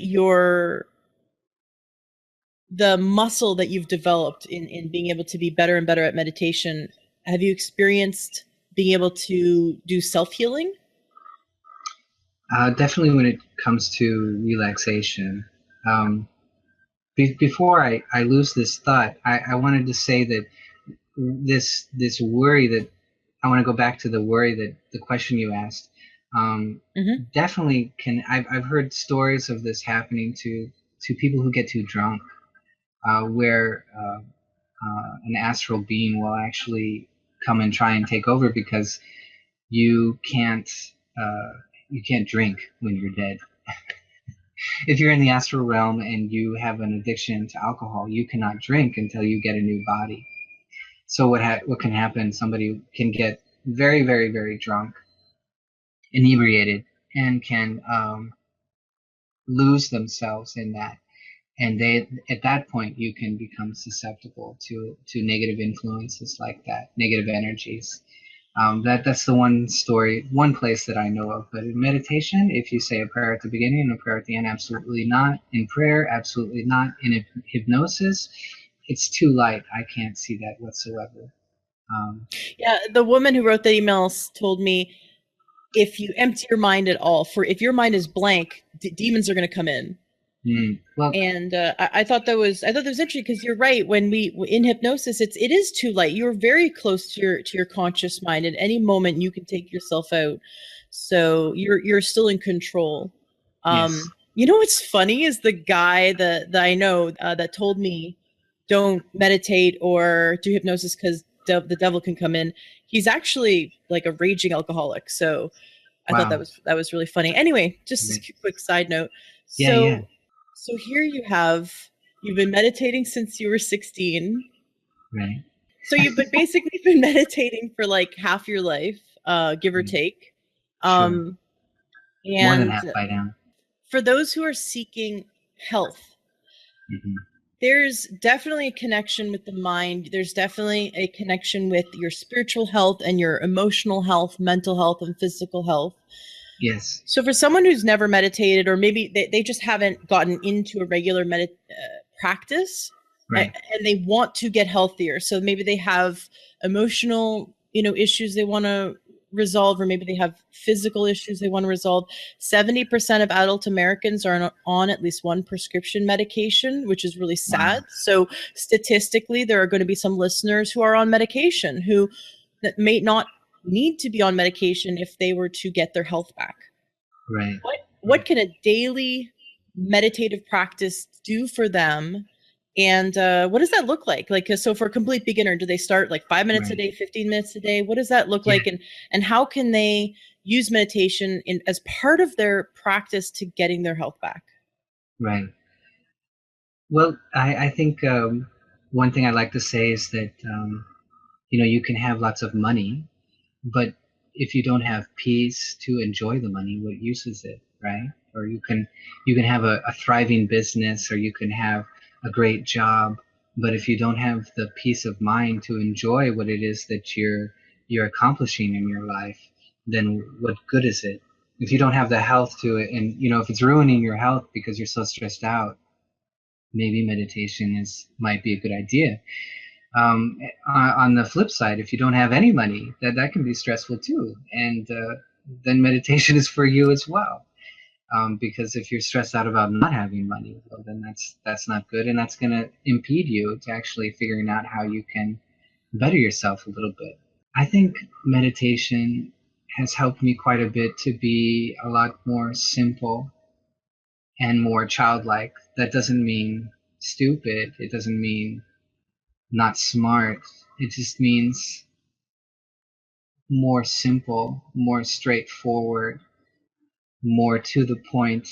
the muscle that you've developed in being able to be better and better at meditation, have you experienced being able to do self-healing? Definitely when it comes to relaxation. Before I lose this thought, I wanted to say that this worry that I want to go back to the worry that the question you asked. Um, Hmm. Definitely can. I've heard stories of this happening to people who get too drunk, where an astral being will actually come and try and take over because you can't uh, you can't drink when you're dead. If you're in the astral realm and you have an addiction to alcohol, you cannot drink until you get a new body. So what can happen? Somebody can get very, very, very drunk, inebriated, and can lose themselves in that. And they, at that point, you can become susceptible to negative influences like that, negative energies. That's the one story, one place that I know of. But in meditation, if you say a prayer at the beginning and a prayer at the end, absolutely not. In prayer, absolutely not. In hypnosis, it's too light. I can't see that whatsoever. Um, Yeah, the woman who wrote the emails told me if you empty your mind at all, for if your mind is blank, demons are going to come in. well, And I thought that was interesting because you're right. When we in hypnosis, it is too light. You're very close to your conscious mind. At any moment, you can take yourself out. So you're still in control. yes. You know what's funny is the guy that I know that told me don't meditate or do hypnosis because the devil can come in. He's actually like a raging alcoholic. So I thought Wow. that was really funny. Anyway, just Right. a quick side note. Yeah, yeah, So here you've been meditating since you were 16. right. So you've been basically been meditating for like half your life, give or Right. take. Sure. Um, More than and half by now. for those who are seeking health, Hmm. there's definitely a connection with the mind. There's definitely a connection with your spiritual health and your emotional health, mental health, and physical health. Yes. So for someone who's never meditated, or maybe they just haven't gotten into a regular practice, Right. and they want to get healthier, so maybe they have emotional, issues they want to resolve, or maybe they have physical issues they want to resolve. 70% of adult Americans are on at least one prescription medication, which is really Wow. sad. So statistically, there are going to be some listeners who are on medication who that may not need to be on medication if they were to get their health back. Right. What can a daily meditative practice do for them? And what does that look like? Like, so for a complete beginner, do they start like 5 minutes a Right. day, 15 minutes a day? What does that look Yeah. like? And how can they use meditation as part of their practice to getting their health back? Right. Well, I think one thing I'd like to say is that you can have lots of money, but if you don't have peace to enjoy the money, what use is it, right? Or you can have a thriving business, or you can have a great job, but if you don't have the peace of mind to enjoy what it is that you're accomplishing in your life, then what good is it? If you don't have the health to it, and if it's ruining your health because you're so stressed out, maybe meditation is might be a good idea. On the flip side, if you don't have any money, that can be stressful too, and then meditation is for you as well. Because if you're stressed out about not having money, well, then that's not good, and that's going to impede you to actually figuring out how you can better yourself a little bit. I think meditation has helped me quite a bit to be a lot more simple and more childlike. That doesn't mean stupid. It doesn't mean not smart. It just means more simple, more straightforward, more to the point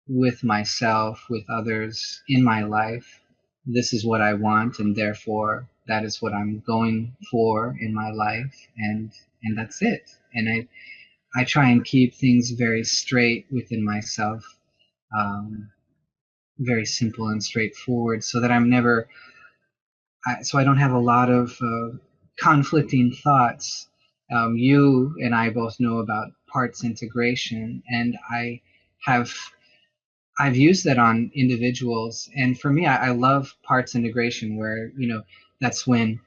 with myself, with others in my life. This is what I want, and therefore that is what I'm going for in my life, and that's it. And I try and keep things very straight within myself, um, very simple and straightforward, so that so I don't have a lot of conflicting thoughts. You and I both know about parts integration, and have I've used that on individuals. And for me, I love parts integration, where that's when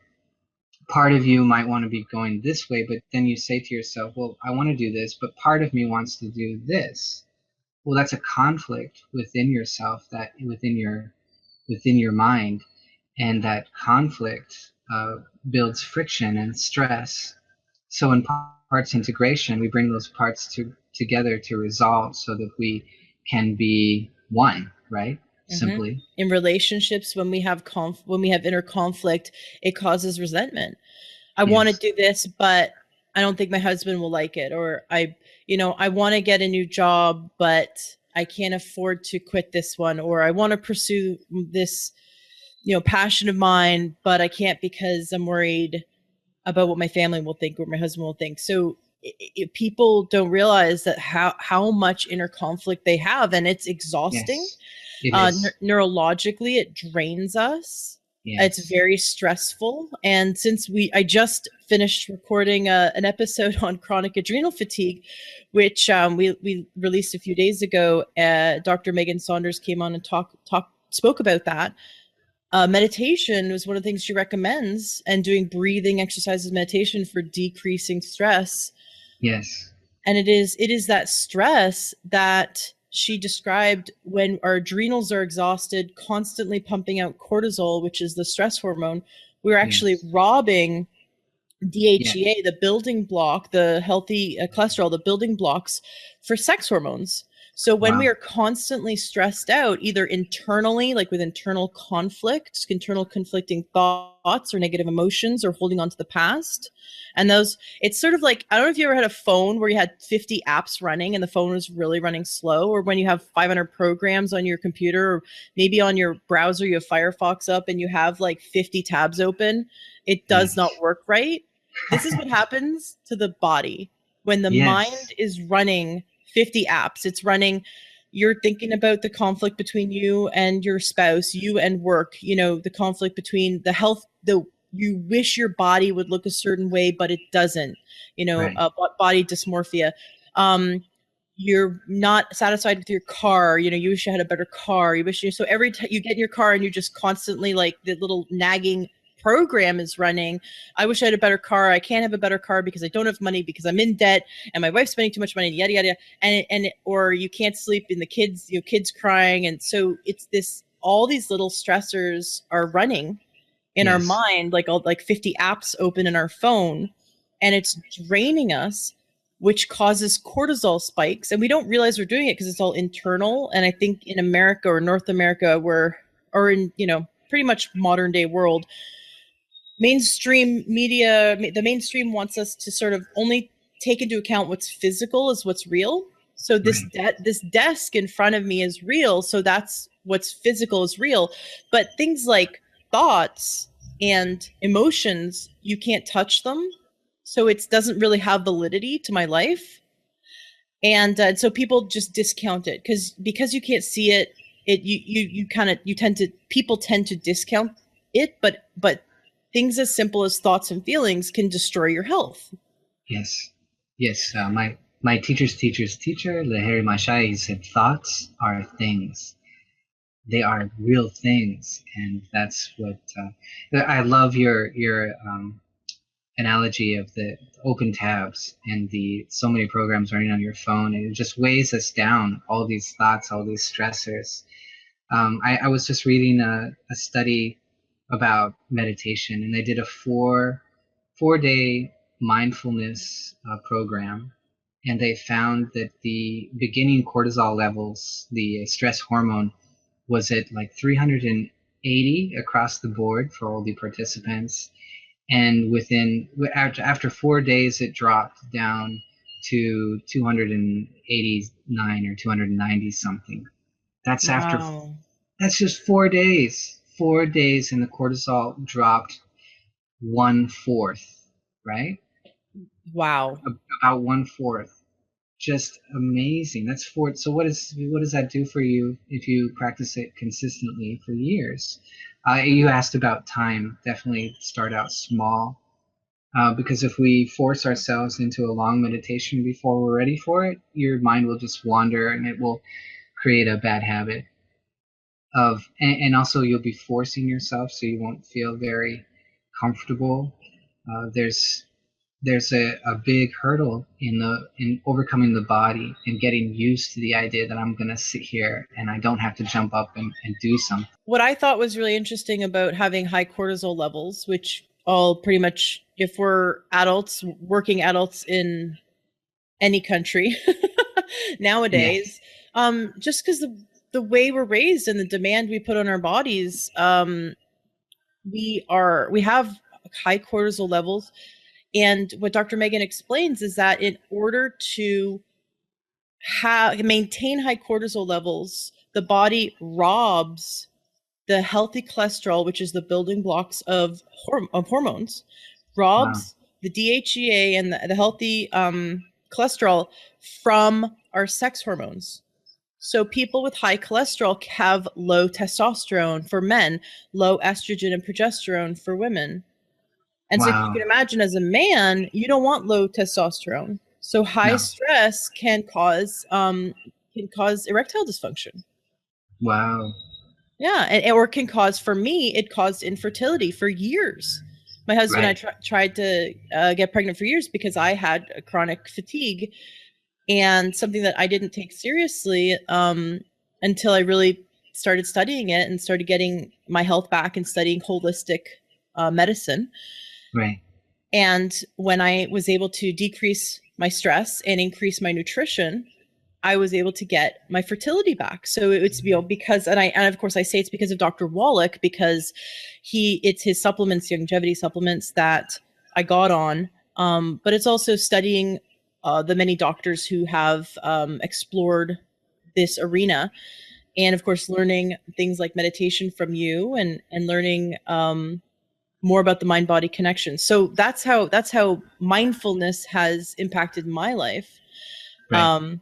part of you might want to be going this way, but then you say to yourself, well, I want to do this, but part of me wants to do this. Well, that's a conflict within yourself, that within your mind, and that conflict uh, builds friction and stress. So in parts integration, we bring those parts together to resolve so that we can be one, right? Simply. In relationships, when we have inner conflict, it causes resentment. I want to Yes. do this, but I don't think my husband will like it. Or I want to get a new job, but I can't afford to quit this one. Or I want to pursue this, passion of mine, but I can't because I'm worried about what my family will think or my husband will think. So people don't realize that how much inner conflict they have, and it's exhausting. Yes. It is. Neurologically, it drains us. It's Yes. very stressful. And since I just finished recording an episode on chronic adrenal fatigue, which we released a few days ago, Dr. Megan Saunders came on and spoke about that. Meditation was one of the things she recommends, and doing breathing exercises, meditation for decreasing stress. Yes. And it is that stress that she described when our adrenals are exhausted, constantly pumping out cortisol, which is the stress hormone. We're actually Yes. robbing DHEA, Yes. the building block, the healthy cholesterol, the building blocks for sex hormones. So when we Wow. are constantly stressed out, either internally, like with internal conflict, internal conflicting thoughts or negative emotions, or holding on to the past, and those, it's sort of like, I don't know if you ever had a phone where you had 50 apps running and the phone was really running slow, or when you have 500 programs on your computer, or maybe on your browser, you have Firefox up and you have like 50 tabs open. It does Yes. not work right. This is what happens to the body when the mind Yes. is running 50 apps. It's running, you're thinking about the conflict between you and your spouse, you and work, the conflict between the health, you wish your body would look a certain way, but it doesn't, Right. body dysmorphia. Um, you're not satisfied with your car. You wish you had a better car. You wish so every time you get in your car and you just constantly, like, the little nagging program is running. I wish I had a better car. I can't have a better car because I don't have money, because I'm in debt and my wife's spending too much money, yada, yada, yada. Or you can't sleep, and the kids crying. And so it's this, all these little stressors are running in our Yes. mind, like 50 apps open in our phone, and it's draining us, which causes cortisol spikes. And we don't realize we're doing it because it's all internal. And I think in America or North America, or in, pretty much modern day world, mainstream media, the mainstream wants us to sort of only take into account what's physical as what's real. So this Right. this desk in front of me is real, so that's what's physical is real. But things like thoughts and emotions, you can't touch them, so it doesn't really have validity to my life. And so people just discount it because you can't see it. People tend to discount it, but things as simple as thoughts and feelings can destroy your health. Yes. Yes. My teacher's teacher's teacher, Lahiri Mashai, said thoughts are things. They are real things, and that's what I love your analogy of the open tabs and the so many programs running on your phone. It just weighs us down, all these thoughts, all these stressors. I was just reading a study about meditation, and they did a four day mindfulness program, and they found that the beginning cortisol levels, the stress hormone, was at like 380 across the board for all the participants, and after 4 days it dropped down to 289 or 290 something. That's after Wow. that's just 4 days. 4 days, and the cortisol dropped 1/4, right? Wow. About 1/4. Just amazing. That's four. So what does that do for you if you practice it consistently for years? You asked about time. Definitely start out small, because if we force ourselves into a long meditation before we're ready for it, your mind will just wander, and it will create a bad habit and also you'll be forcing yourself, so you won't feel very comfortable. There's a big hurdle in overcoming the body and getting used to the idea that I'm going to sit here and I don't have to jump up and do something. What I thought was really interesting about having high cortisol levels, which all pretty much, if we're adults, working adults in any country Yes. nowadays, just because the way we're raised and the demand we put on our bodies, we have high cortisol levels. And what Dr. Megan explains is that in order to maintain high cortisol levels, the body robs the healthy cholesterol, which is the building blocks of hormones, Wow. robs the DHEA and the healthy cholesterol from our sex hormones. So people with high cholesterol have low testosterone for men, low estrogen and progesterone for women. And so if you Wow. can imagine, as a man, you don't want low testosterone. So high No. stress can cause erectile dysfunction. Wow. Yeah, and or can cause, for me, it caused infertility for years. My husband and Right. I tried to get pregnant for years because I had a chronic fatigue, and something that I didn't take seriously until I really started studying it and started getting my health back and studying holistic medicine. Right. And when I was able to decrease my stress and increase my nutrition, I was able to get my fertility back. So it's, because, and of course I say it's because of Dr. Wallach, because it's his supplements, longevity supplements, that I got on. But it's also studying the many doctors who have explored this arena, and of course learning things like meditation from you, and learning more about the mind body connection. So that's how mindfulness has impacted my life. Right.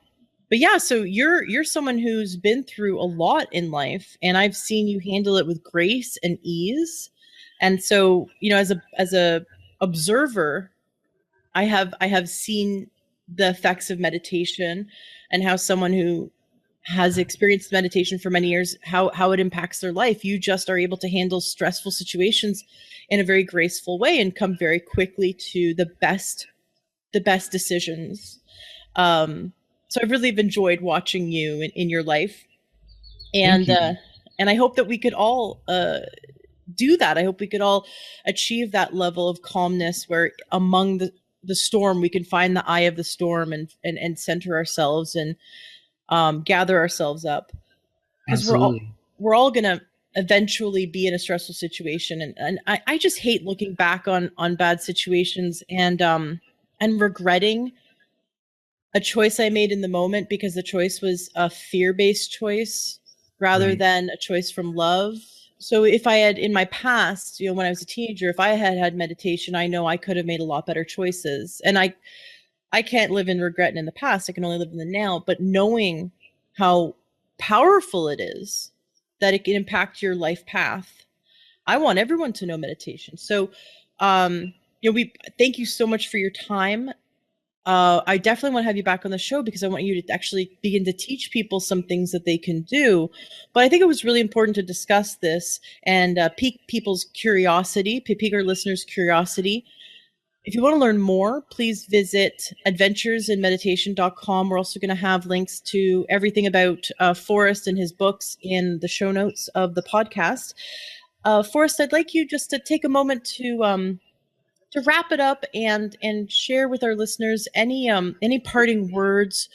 But yeah, so you're someone who's been through a lot in life, and I've seen you handle it with grace and ease. And so, as a observer, I have seen the effects of meditation, and how someone who has experienced meditation for many years, how it impacts their life. You just are able to handle stressful situations in a very graceful way and come very quickly to the best decisions. um so I've really enjoyed watching you in your life, Thank and you. I hope that we could all do that. I hope we could all achieve that level of calmness where, among the storm, we can find the eye of the storm, and center ourselves, and gather ourselves up, because Absolutely. we're all gonna eventually be in a stressful situation, and I just hate looking back on bad situations, and regretting a choice I made in the moment, because the choice was a fear-based choice rather Right. than a choice from love. So if I had, in my past, when I was a teenager, if I had had meditation, I know I could have made a lot better choices. And I can't live in regret in the past. I can only live in the now. But knowing how powerful it is, that it can impact your life path, I want everyone to know meditation. So, we thank you so much for your time. I definitely want to have you back on the show, because I want you to actually begin to teach people some things that they can do. But I think it was really important to discuss this, and pique people's curiosity, pique our listeners' curiosity. If you want to learn more, please visit adventuresinmeditation.com. We're also going to have links to everything about Forrest and his books in the show notes of the podcast. Forrest, I'd like you just to take a moment to wrap it up, and share with our listeners any parting words,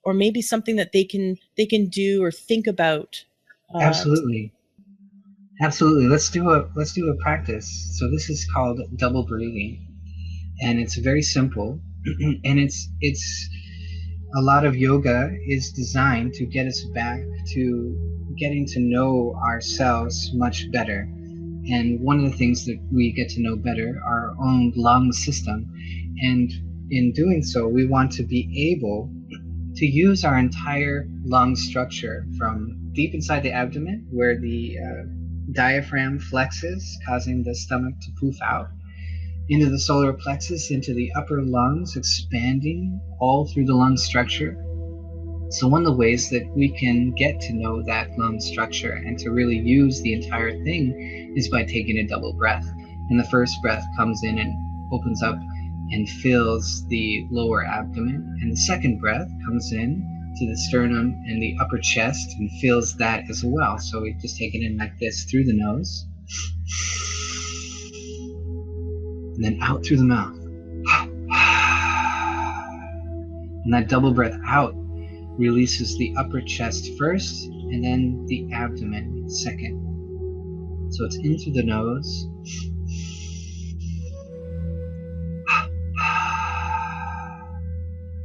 or maybe something that they can do or think about. Absolutely. Absolutely. Let's do a practice. So this is called double breathing, and it's very simple, and it's a lot of yoga is designed to get us back to getting to know ourselves much better. And one of the things that we get to know better, our own lung system. And in doing so, we want to be able to use our entire lung structure from deep inside the abdomen, where the diaphragm flexes, causing the stomach to poof out, into the solar plexus, into the upper lungs, expanding all through the lung structure. So one of the ways that we can get to know that lung structure and to really use the entire thing is by taking a double breath. And the first breath comes in and opens up and fills the lower abdomen. And the second breath comes in to the sternum and the upper chest and fills that as well. So we just take it in like this through the nose. and then out through the mouth. And that double breath out releases the upper chest first and then the abdomen second. So it's in through the nose.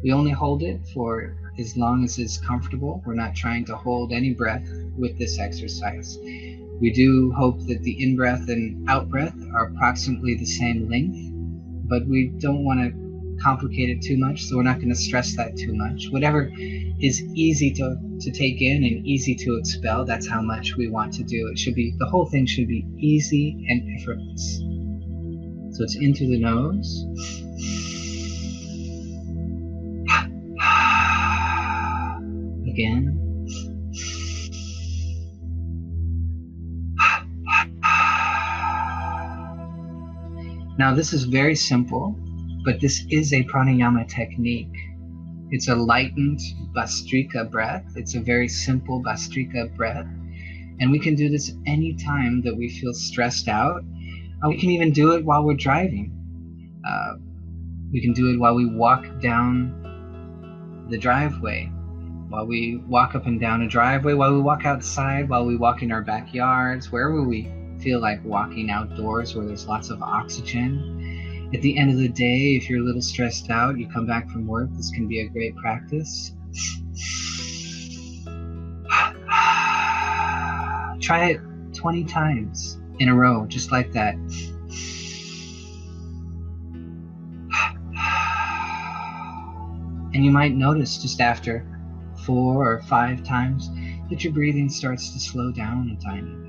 We only hold it for as long as it's comfortable. We're not trying to hold any breath with this exercise. We do hope that the in-breath and out-breath are approximately the same length, but we don't want to complicate it too much, so we're not going to stress that too much. Whatever is easy to take in and easy to expel, that's how much we want to do. The whole thing should be easy and effortless. So it's in through the nose. Again. Now this is very simple, but this is a pranayama technique. It's a lightened Bhastrika breath. It's a very simple Bhastrika breath. And we can do this any time that we feel stressed out. We can even do it while we're driving. We can do it while we walk down the driveway, while we walk up and down a driveway, while we walk outside, while we walk in our backyards, wherever we feel like walking outdoors where there's lots of oxygen. At the end of the day, if you're a little stressed out, you come back from work, this can be a great practice. Try it 20 times in a row, just like that. And you might notice just after 4 or 5 times that your breathing starts to slow down a tiny bit.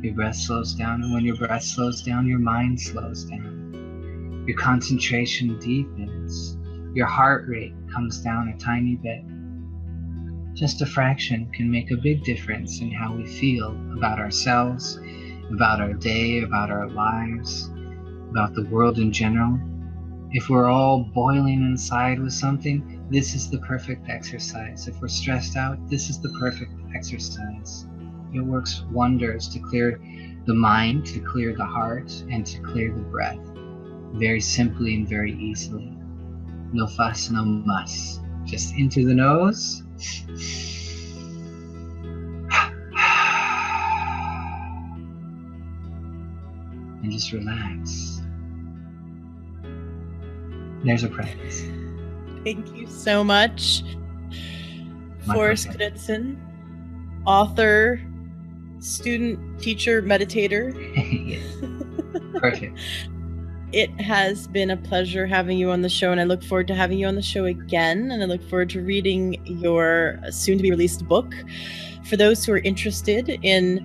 Your breath slows down, and when your breath slows down, your mind slows down. Your concentration deepens. Your heart rate comes down a tiny bit. Just a fraction can make a big difference in how we feel about ourselves, about our day, about our lives, about the world in general. If we're all boiling inside with something, this is the perfect exercise. If we're stressed out, this is the perfect exercise. It works wonders to clear the mind, to clear the heart, and to clear the breath. Very simply and very easily. No fuss, no muss. Just in through the nose. And just relax. There's a practice. Thank you so much. My Forrest pleasure. Knutson, author, student, teacher, meditator. Yes. Perfect. It has been a pleasure having you on the show, and I look forward to having you on the show again, and I look forward to reading your soon-to-be-released book. For those who are interested in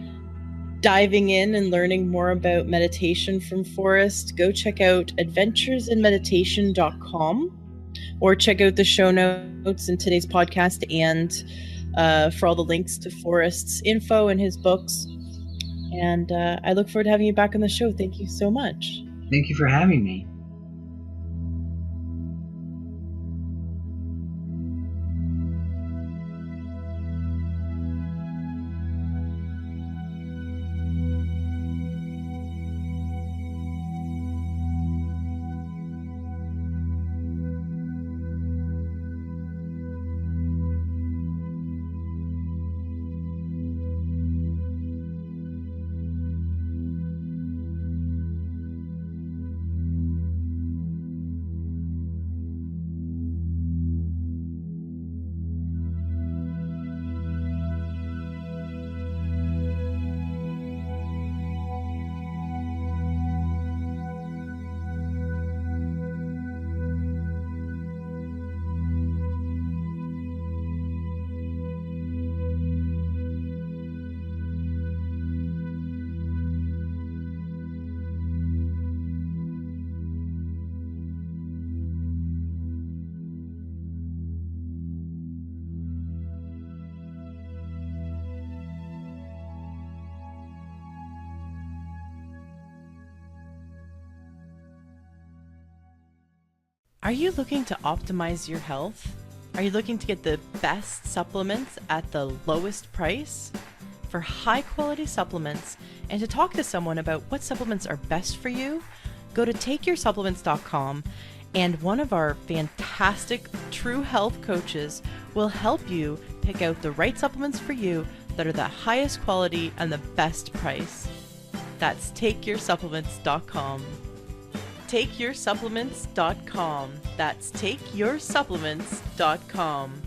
diving in and learning more about meditation from Forrest, go check out adventuresinmeditation.com or check out the show notes in today's podcast and for all the links to Forrest's info and his books. And I look forward to having you back on the show. Thank you so much. Thank you for having me. Are you looking to optimize your health? Are you looking to get the best supplements at the lowest price? for high quality supplements and to talk to someone about what supplements are best for you, go to takeyoursupplements.com and one of our fantastic true health coaches will help you pick out the right supplements for you that are the highest quality and the best price. That's takeyoursupplements.com. Takeyoursupplements.com. That's takeyoursupplements.com.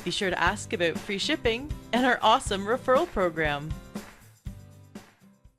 Be sure to ask about free shipping and our awesome referral program.